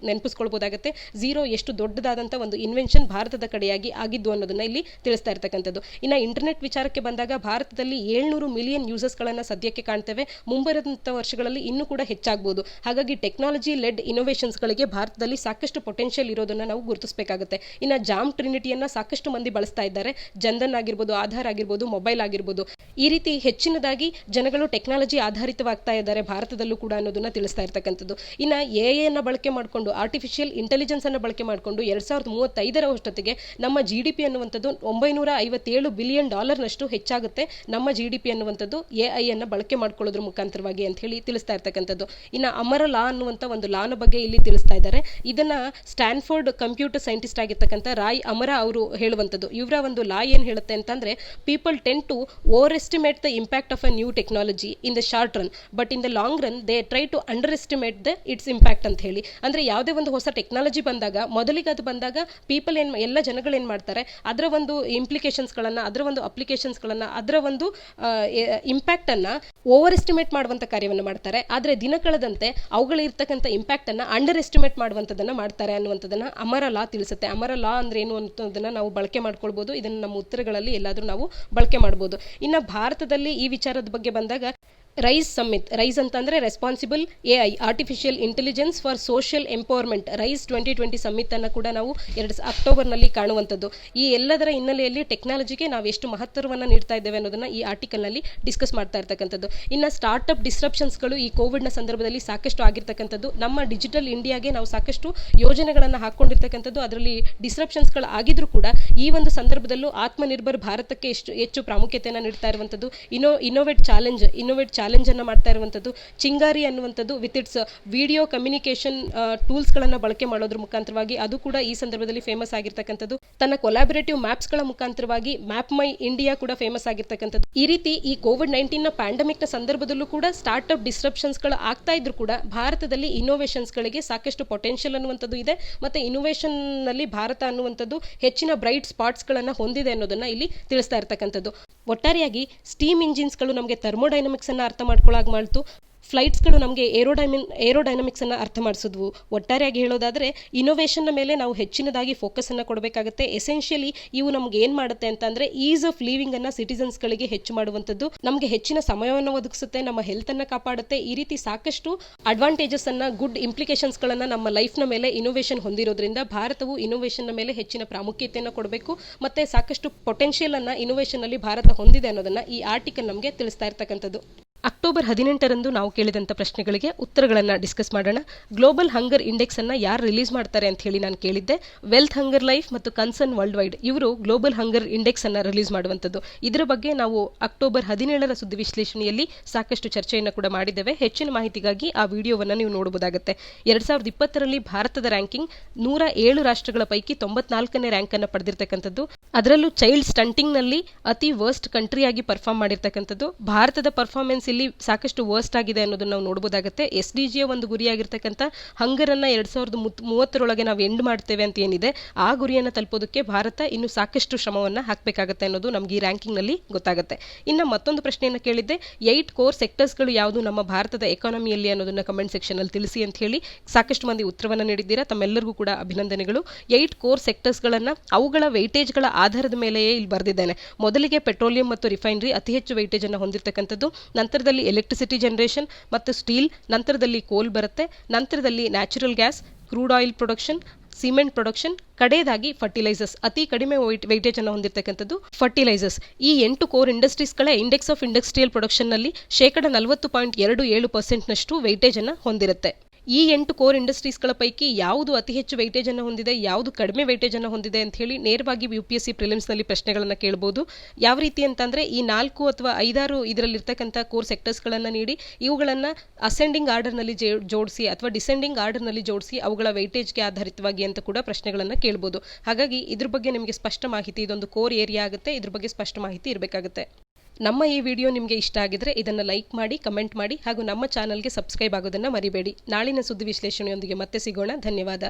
[SPEAKER 1] ನೆನಪಿಸ್ಕೊಳ್ಬಹುದಾಗುತ್ತೆ. ಝೀರೋ ಎಷ್ಟು ದೊಡ್ಡದಾದಂತ ಒಂದು ಇನ್ವೆನ್ಷನ್ ಭಾರತದ ಕಡೆಯಾಗಿ ಆಗಿದ್ದು ಅನ್ನೋದನ್ನ ಇಲ್ಲಿ ತಿಳಿಸ್ತಾ ಇರ್ತಕ್ಕಂಥದ್ದು. ಇನ್ನ ಇಂಟರ್ನೆಟ್ ವಿಚಾರಕ್ಕೆ ಬಂದಾಗ ಭಾರತದಲ್ಲಿ 700 ಮಿಲಿಯನ್ ಯೂಸರ್ಸ್ ಗಳನ್ನ ಸದ್ಯಕ್ಕೆ ಕಾಣ್ತೇವೆ. ಮುಂಬರುವಂತಹ ವರ್ಷಗಳಲ್ಲಿ ಇನ್ನೂ ಕೂಡ ಹೆಚ್ಚಾಗಬಹುದು. ಹಾಗಾಗಿ ಟೆಕ್ನಾಲಜಿ ಲೆಡ್ ಇನೋವೇಷನ್ಸ್ ಗಳಿಗೆ ಭಾರತದಲ್ಲಿ ಸಾಕಷ್ಟು ಪೊಟೆನ್ಷಿಯಲ್ ಇರೋದನ್ನ ನಾವು ಗುರುತಿಸಬೇಕಾಗುತ್ತೆ. ಇನ್ನ ಜಾಮ್ ಟ್ರಿನಿಟಿಯನ್ನ ಸಾಕಷ್ಟು ಮಂದಿ ಬಳಸ್ತಾ ಇದ್ದಾರೆ. ಜನ್ಧನ್ ಆಗಿರ್ಬೋದು, ಆಧಾರ್ ಆಗಿರ್ಬೋದು, ಮೊಬೈಲ್ ಆಗಿರ್ಬೋದು, ಈ ರೀತಿ ಹೆಚ್ಚಿನದಾಗಿ ಜನಗಳು ಟೆಕ್ನಾಲಜಿ ಆಧಾರಿತವಾಗ್ತಾ ಇದ್ದಾರೆ ಭಾರತದಲ್ಲೂ ಕೂಡ ಅನ್ನೋದನ್ನ ತಿಳಿಸ್ತಾ ಇರ್ತಕ್ಕಂಥದ್ದು. ಇನ್ನ ಎಐ ಅನ್ನ ಬಳಕೆ ಮಾಡಿಕೊಂಡು, ಆರ್ಟಿಫಿಷಿಯಲ್ ಇಂಟೆಲಿಜೆನ್ಸ್ ಅನ್ನ ಬಳಕೆ ಮಾಡಿಕೊಂಡು 2035ರ ಅಷ್ಟೊತ್ತಿಗೆ ನಮ್ಮ GDP ಅನ್ನುವಂಥದ್ದು $957 ಬಿಲಿಯನ್ ನಷ್ಟು ಹೆಚ್ಚಾಗುತ್ತೆ. ನಮ್ಮ GDP ಅನ್ನುವಂಥದ್ದು ಎಐ ಅನ್ನ ಬಳಕೆ ಮಾಡ್ಕೊಳ್ಳೋದ್ರ ಮುಖಾಂತರವಾಗಿ ಅಂತ ಹೇಳಿ ತಿಳಿಸ್ತಾ ಇರ್ತಕ್ಕಂಥದ್ದು. ಇನ್ನ ಅಮರ ಲಾ ಅನ್ನುವಂಥ ಒಂದು ಲಾನ ಬಗ್ಗೆ ಇಲ್ಲಿ ತಿಳಿಸ್ತಾ ಇದ್ದಾರೆ. ಇದನ್ನ ಸ್ಟ್ಯಾನ್ಫೋರ್ಡ್ ಕಂಪ್ಯೂಟರ್ ಸೈಂಟಿಸ್ಟ್ ಆಗಿರ್ತಕ್ಕಂಥ ರಾಯ್ ಅಮರ ಅವರು ಹೇಳುವಂಥದ್ದು. ಇವರ ಒಂದು ಲಾ ಏನ್ ಹೇಳುತ್ತೆ ಅಂತಂದ್ರೆ people tend to overestimate the impact of a new technology in the short run, but in the long run they try to underestimate the its impact ಅಂತ ಹೇಳಿ. ಅಂದ್ರೆ ಯಾವುದೇ ಒಂದು ಹೊಸ ಟೆಕ್ನಾಲಜಿ ಬಂದಾಗ, ಮೊದಲಿಗೆ ಅದು ಬಂದಾಗ ಪೀಪಲ್ ಎಲ್ಲ ಜನಗಳು ಏನ್ ಮಾಡ್ತಾರೆ, ಅದರ ಒಂದು ಇಂಪ್ಲಿಕೇಶನ್ಸ್ಗಳನ್ನ, ಅದರ ಒಂದು ಅಪ್ಲಿಕೇಶನ್ಸ್ಗಳನ್ನ, ಅದರ ಒಂದು ಇಂಪ್ಯಾಕ್ಟ್ ಅನ್ನ ಓವರ್ ಎಸ್ಟಿಮೇಟ್ ಮಾಡುವಂತ ಕಾರ್ಯವನ್ನು ಮಾಡ್ತಾರೆ. ಆದ್ರೆ ದಿನ ಕಳೆದಂತೆ ಅವುಗಳಿರ್ತಕ್ಕಂಥ ಇಂಪ್ಯಾಕ್ಟ್ ಅನ್ನ ಅಂಡರ್ ಎಸ್ಟಿಮೇಟ್ ಮಾಡುವಂತದನ್ನ ಮಾಡ್ತಾರೆ ಅನ್ನುವಂಥದ್ದನ್ನ ಅಮರ ಲಾ ತಿಳಿಸುತ್ತೆ. ಅಮರ ಲಾ ಅಂದ್ರೆ ಏನು ಅನ್ನೋದನ್ನ ನಾವು ಬಳಕೆ ಮಾಡ್ಕೊಳ್ಬಹುದು. ಇದನ್ನ ನಮ್ಮ ಉತ್ತರಗಳಲ್ಲಿ ಎಲ್ಲಾದ್ರೂ ನಾವು ಬಳಕೆ ಮಾಡಬಹುದು. ಇನ್ನ ಭಾರತದಲ್ಲಿ ಈ ವಿಚಾರದ ಬಗ್ಗೆ ಬಂದಾಗ ರೈಸ್ ಸಮ್ಮಿಟ್, ರೈಸ್ ಅಂತಂದ್ರೆ responsible AI, artificial intelligence for social empowerment, RAISE 2020 summit ಅನ್ನು ಕೂಡ ನಾವು ಅಕ್ಟೋಬರ್ನಲ್ಲಿ ಕಾಣುವಂಥದ್ದು. ಈ ಎಲ್ಲದರ ಹಿನ್ನೆಲೆಯಲ್ಲಿ ಟೆಕ್ನಾಲಜಿಗೆ ನಾವು ಎಷ್ಟು ಮಹತ್ವವನ್ನು ನೀಡ್ತಾ ಇದ್ದೇವೆ ಅನ್ನೋದನ್ನ ಈ ಆರ್ಟಿಕಲ್ ನಲ್ಲಿ ಡಿಸ್ಕಸ್ ಮಾಡ್ತಾ ಇರ್ತಕ್ಕಂಥದ್ದು. ಇನ್ನು ಸ್ಟಾರ್ಟ್ಅಪ್ ಡಿಸ್ರಪ್ಷನ್ಸ್ಗಳು ಈ ಕೋವಿಡ್ನ ಸಂದರ್ಭದಲ್ಲಿ ಸಾಕಷ್ಟು ಆಗಿರ್ತಕ್ಕಂಥದ್ದು. ನಮ್ಮ ಡಿಜಿಟಲ್ ಇಂಡಿಯಾಗೆ ನಾವು ಸಾಕಷ್ಟು ಯೋಜನೆಗಳನ್ನು ಹಾಕೊಂಡಿರ್ತಕ್ಕಂಥದ್ದು. ಅದರಲ್ಲಿ ಡಿಸ್ರಪ್ಷನ್ಸ್ಗಳು ಆಗಿದ್ರು ಕೂಡ ಈ ಒಂದು ಸಂದರ್ಭದಲ್ಲೂ ಆತ್ಮನಿರ್ಭರ್ ಭಾರತಕ್ಕೆ ಹೆಚ್ಚು ಪ್ರಾಮುಖ್ಯತೆಯನ್ನು ನೀಡ್ತಾ ಇರುವಂಥದ್ದು. ಇನ್ನೋವೇಟ್ ಚಾಲೆಂಜ್ ಅನ್ನು ಮಾಡ್ತಾ ಇರುವಂಥದ್ದು. ಚಿಂಗಾರಿ ಅನ್ನುವಂಥದ್ದು with its video communication tools ಗಳನ್ನ ಬಳಕೆ ಮಾಡೋದ್ರ ಮುಖಾಂತರವಾಗಿ ಅದು ಕೂಡ ಈ ಸಂದರ್ಭದಲ್ಲಿ ಫೇಮಸ್ ಆಗಿರ್ತಕ್ಕಂಥದ್ದು. ತನ್ನ ಕೊಲಾಬರೇಟಿವ್ ಮ್ಯಾಪ್ಸ್ ಗಳ ಮುಖಾಂತರವಾಗಿ ಮ್ಯಾಪ್ ಮೈ ಇಂಡಿಯಾ ಕೂಡ ಫೇಮಸ್ ಆಗಿರ್ತಕ್ಕಂಥದ್ದು. ಈ ರೀತಿ ಈ ಕೋವಿಡ್-19 ನ ಪ್ಯಾಂಡಮಿಕ್ ನ ಸಂದರ್ಭದಲ್ಲೂ ಕೂಡ ಸ್ಟಾರ್ಟ್ಅಪ್ ಡಿಸ್ರಪ್ಷನ್ಸ್ ಗಳು ಆಗ್ತಾ ಇದ್ರು ಕೂಡ ಭಾರತದಲ್ಲಿ ಇನ್ನೋವೇಷನ್ಸ್ ಗಳಿಗೆ ಸಾಕಷ್ಟು ಪೊಟೆನ್ಷಿಯಲ್ ಅನ್ನುವಂಥದ್ದು ಇದೆ. ಮತ್ತೆ ಇನ್ನೋವೇಷನ್ ನಲ್ಲಿ ಭಾರತ ಅನ್ನುವಂಥದ್ದು ಹೆಚ್ಚಿನ ಬ್ರೈಟ್ ಸ್ಪಾಟ್ಸ್ ಗಳನ್ನ ಹೊಂದಿದೆ ಅನ್ನೋದನ್ನ ಇಲ್ಲಿ ತಿಳಿಸ್ತಾ ಇರ್ತಕ್ಕಂಥದ್ದು. ಒಟ್ಟಾರೆಯಾಗಿ ಸ್ಟೀಮ್ ಇಂಜಿನ್ಸ್ಗಳು ನಮಗೆ ಥರ್ಮೋಡೈನಮಿಕ್ಸ್ ಅನ್ನ ಅರ್ಥ ಮಾಡ್ಕೊಳ್ಳಾಗ ಮಾಡ್ತು. ಫ್ಲೈಟ್ಸ್ಗಳು ನಮಗೆ ಏರೋಡೈನಮಿಕ್ಸನ್ನು ಅರ್ಥ ಮಾಡಿಸಿದ್ವು. ಒಟ್ಟಾರೆಯಾಗಿ ಹೇಳೋದಾದರೆ ಇನೋವೇಷನ್ನ ಮೇಲೆ ನಾವು ಹೆಚ್ಚಿನದಾಗಿ ಫೋಕಸನ್ನು ಕೊಡಬೇಕಾಗುತ್ತೆ. ಎಸೆನ್ಷಿಯಲಿ ಇವು ನಮ್ಗೆ ಏನು ಮಾಡುತ್ತೆ ಅಂತಂದರೆ ಈಸ್ ಆಫ್ ಲಿವಿಂಗನ್ನು ಸಿಟಿಸನ್ಸ್ಗಳಿಗೆ ಹೆಚ್ಚು ಮಾಡುವಂಥದ್ದು, ನಮಗೆ ಹೆಚ್ಚಿನ ಸಮಯವನ್ನು ಒದಗಿಸುತ್ತೆ, ನಮ್ಮ ಹೆಲ್ತನ್ನು ಕಾಪಾಡುತ್ತೆ. ಈ ರೀತಿ ಸಾಕಷ್ಟು ಅಡ್ವಾಂಟೇಜಸ್ಸನ್ನು, ಗುಡ್ ಇಂಪ್ಲಿಕೇಶನ್ಸ್ಗಳನ್ನು ನಮ್ಮ ಲೈಫ್ನ ಮೇಲೆ ಇನೋವೇಷನ್ ಹೊಂದಿರೋದ್ರಿಂದ ಭಾರತವು ಇನೋವೇಷನ್ನ ಮೇಲೆ ಹೆಚ್ಚಿನ ಪ್ರಾಮುಖ್ಯತೆಯನ್ನು ಕೊಡಬೇಕು ಮತ್ತು ಸಾಕಷ್ಟು ಪೊಟೆನ್ಷಿಯಲನ್ನು ಇನೋವೇಷನಲ್ಲಿ ಭಾರತ ಹೊಂದಿದೆ ಅನ್ನೋದನ್ನು ಈ ಆರ್ಟಿಕಲ್ ನಮಗೆ ತಿಳಿಸ್ತಾ ಇರ್ತಕ್ಕಂಥದ್ದು. ಅಕ್ಟೋಬರ್ 18ರಂದು ನಾವು ಕೇಳಿದಂಥ ಪ್ರಶ್ನೆಗಳಿಗೆ ಉತ್ತರಗಳನ್ನು ಡಿಸ್ಕಸ್ ಮಾಡೋಣ. ಗ್ಲೋಬಲ್ ಹಂಗರ್ ಇಂಡೆಕ್ಸ್ ಅನ್ನು ಯಾರು ರಿಲೀಸ್ ಮಾಡ್ತಾರೆ ಅಂತ ಹೇಳಿ ನಾನು ಕೇಳಿದ್ದೆ. ವೆಲ್ತ್ ಹಂಗರ್ ಲೈಫ್ ಮತ್ತು ಕನ್ಸರ್ನ್ ವರ್ಲ್ಡ್ ವೈಡ್ ಇವರು ಗ್ಲೋಬಲ್ ಹಂಗರ್ ಇಂಡೆಕ್ಸ್ ಅನ್ನು ರಿಲೀಸ್ ಮಾಡುವಂಥದ್ದು. ಇದರ ಬಗ್ಗೆ ನಾವು ಅಕ್ಟೋಬರ್ 17ರ ಸುದ್ದಿ ವಿಶ್ಲೇಷಣೆಯಲ್ಲಿ ಸಾಕಷ್ಟು ಚರ್ಚೆಯನ್ನು ಕೂಡ ಮಾಡಿದ್ದೇವೆ. ಹೆಚ್ಚಿನ ಮಾಹಿತಿಗಾಗಿ ಆ ವಿಡಿಯೋವನ್ನು ನೀವು ನೋಡಬಹುದಾಗುತ್ತೆ. 2020ರಲ್ಲಿ ಭಾರತದ ರ್ಯಾಂಕಿಂಗ್ 107 ರಾಷ್ಟ್ರಗಳ ಪೈಕಿ 94ನೇ ರ್ಯಾಂಕ್ ಅನ್ನು ಪಡೆದಿರ್ತಕ್ಕಂಥದ್ದು. ಅದರಲ್ಲೂ ಚೈಲ್ಡ್ ಸ್ಟಂಟಿಂಗ್ನಲ್ಲಿ ಅತಿ ವರ್ಸ್ಟ್ ಕಂಟ್ರಿಯಾಗಿ ಪರ್ಫಾರ್ಮ್ ಮಾಡಿರ್ತಕ್ಕಂಥದ್ದು. ಭಾರತದ ಪರ್ಫಾರ್ಮೆನ್ಸ್ ಇಲ್ಲಿ ಸಾಕಷ್ಟು ವರ್ಸ್ಟ್ ಆಗಿದೆ ಅನ್ನೋದನ್ನ ನಾವು ನೋಡಬಹುದಾಗುತ್ತೆ. SDGಯ ಒಂದು ಗುರಿಯಾಗಿರ್ತಕ್ಕಂಥ ಹಂಗರನ್ನು 2030ರೊಳಗೆ ನಾವು ಎಂಡ್ ಮಾಡ್ತೇವೆ ಅಂತ ಏನಿದೆ, ಆ ಗುರಿಯನ್ನು ತಲುಪೋದಕ್ಕೆ ಭಾರತ ಇನ್ನು ಸಾಕಷ್ಟು ಶ್ರಮವನ್ನು ಹಾಕಬೇಕಾಗುತ್ತೆ ಅನ್ನೋದು ನಮಗೆ ಈ ರ್ಯಾಂಕಿಂಗ್ನಲ್ಲಿ ಗೊತ್ತಾಗುತ್ತೆ. ಇನ್ನು ಮತ್ತೊಂದು ಪ್ರಶ್ನೆಯನ್ನು ಕೇಳಿದ್ದೆ, 8 ಕೋರ್ ಸೆಕ್ಟರ್ಸ್ಗಳು ಯಾವುದು ನಮ್ಮ ಭಾರತದ ಎಕಾನಮಿಯಲ್ಲಿ ಅನ್ನೋದನ್ನ ಕಮೆಂಟ್ ಸೆಕ್ಷನಲ್ಲಿ ತಿಳಿಸಿ ಅಂತ ಹೇಳಿ ಸಾಕಷ್ಟು ಮಂದಿ ಉತ್ತರವನ್ನು ನೀಡಿದ್ದೀರಾ. ತಮ್ಮೆಲ್ಲರಿಗೂ ಕೂಡ ಅಭಿನಂದನೆಗಳು. 8 ಕೋರ್ ಸೆಕ್ಟರ್ಸ್ಗಳನ್ನು ಅವುಗಳ ವೆಯ್ಟೇಜ್ಗಳ ಆಧಾರದ ಮೇಲೆಯೇ ಇಲ್ಲಿ ಬರೆದಿದ್ದೇನೆ. ಮೊದಲಿಗೆ ಪೆಟ್ರೋಲಿಯಂ ಮತ್ತು ರಿಫೈನರಿ ಅತಿ ಹೆಚ್ಚು ವೆಯ್ಟೇಜ್ ಅನ್ನು ಹೊಂದಿರತಕ್ಕಂಥದ್ದು, ನಂತರದಲ್ಲಿ ಎಲೆಕ್ಟ್ರಿಸಿಟಿ ಜನರೇಷನ್ ಮತ್ತು ಸ್ಟೀಲ್, ನಂತರದಲ್ಲಿ ಕೋಲ್ ಬರುತ್ತೆ, ನಂತರದಲ್ಲಿ natural gas, crude oil production, cement production, ಕಡೆಯದಾಗಿ ಫರ್ಟಿಲೈಸರ್ಸ್. ಅತಿ ಕಡಿಮೆ ವೆಯ್ಟೇಜ್ ಅನ್ನು ಹೊಂದಿರತಕ್ಕಂಥದ್ದು ಫರ್ಟಿಲೈಸರ್ಸ್. ಈ 8 ಕೋರ್ ಇಂಡಸ್ಟ್ರೀಸ್ಗಳ ಇಂಡೆಕ್ಸ್ ಆಫ್ ಇಂಡಸ್ಟ್ರಿಯಲ್ ಪ್ರೊಡಕ್ಷನ್ನಲ್ಲಿ 40.27% ವೆಯ್ಟೇಜ್ ಅನ್ನು ಹೊಂದಿರುತ್ತೆ. ಈ 8 ಕೋರ್ ಇಂಡಸ್ಟ್ರೀಸ್ಗಳ ಪೈಕಿ ಯಾವುದು ಅತಿ ಹೆಚ್ಚು ವೆಯ್ಟೇಜ್ ಅನ್ನು ಹೊಂದಿದೆ, ಯಾವುದು ಕಡಿಮೆ ವೆಯ್ಟೇಜ್ ಅನ್ನು ಹೊಂದಿದೆ ಅಂತ ಹೇಳಿ ನೇರವಾಗಿ UPSC ಪ್ರಿಲಿಮ್ಸ್ನಲ್ಲಿ ಪ್ರಶ್ನೆಗಳನ್ನು ಕೇಳಬಹುದು. ಯಾವ ರೀತಿ ಅಂತಂದರೆ ಈ 4 ಅಥವಾ 5-6 ಇದರಲ್ಲಿರ್ತಕ್ಕಂಥ ಕೋರ್ ಸೆಕ್ಟರ್ಸ್ಗಳನ್ನು ನೀಡಿ ಇವುಗಳನ್ನು ಅಸೆಂಡಿಂಗ್ ಆರ್ಡರ್ನಲ್ಲಿ ಜೋಡಿಸಿ ಅಥವಾ ಡಿಸೆಂಡಿಂಗ್ ಆರ್ಡರ್ನಲ್ಲಿ ಜೋಡಿಸಿ ಅವುಗಳ ವೆಯ್ಟೇಜ್ಗೆ ಆಧಾರಿತವಾಗಿ ಅಂತ ಕೂಡ ಪ್ರಶ್ನೆಗಳನ್ನು ಕೇಳಬಹುದು. ಹಾಗಾಗಿ ಇದ್ರ ಬಗ್ಗೆ ನಿಮಗೆ ಸ್ಪಷ್ಟ ಮಾಹಿತಿ, ಇದೊಂದು ಕೋರ್ ಏರಿಯಾ ಆಗುತ್ತೆ, ಇದ್ರ ಬಗ್ಗೆ ಸ್ಪಷ್ಟ ಮಾಹಿತಿ ಇರಬೇಕಾಗುತ್ತೆ. ನಮ್ಮ ಈ ವಿಡಿಯೋ ನಿಮಗೆ ಇಷ್ಟ ಆಗಿದ್ರೆ ಇದನ್ನು ಲೈಕ್ ಮಾಡಿ, ಕಮೆಂಟ್ ಮಾಡಿ ಹಾಗೂ ನಮ್ಮ ಚಾನಲ್ಗೆ ಸಬ್ಸ್ಕ್ರೈಬ್ ಆಗೋದನ್ನು ಮರಿಬೇಡಿ. ನಾಳಿನ ಸುದ್ದಿ ವಿಶ್ಲೇಷಣೆಯೊಂದಿಗೆ ಮತ್ತೆ ಸಿಗೋಣ. ಧನ್ಯವಾದ.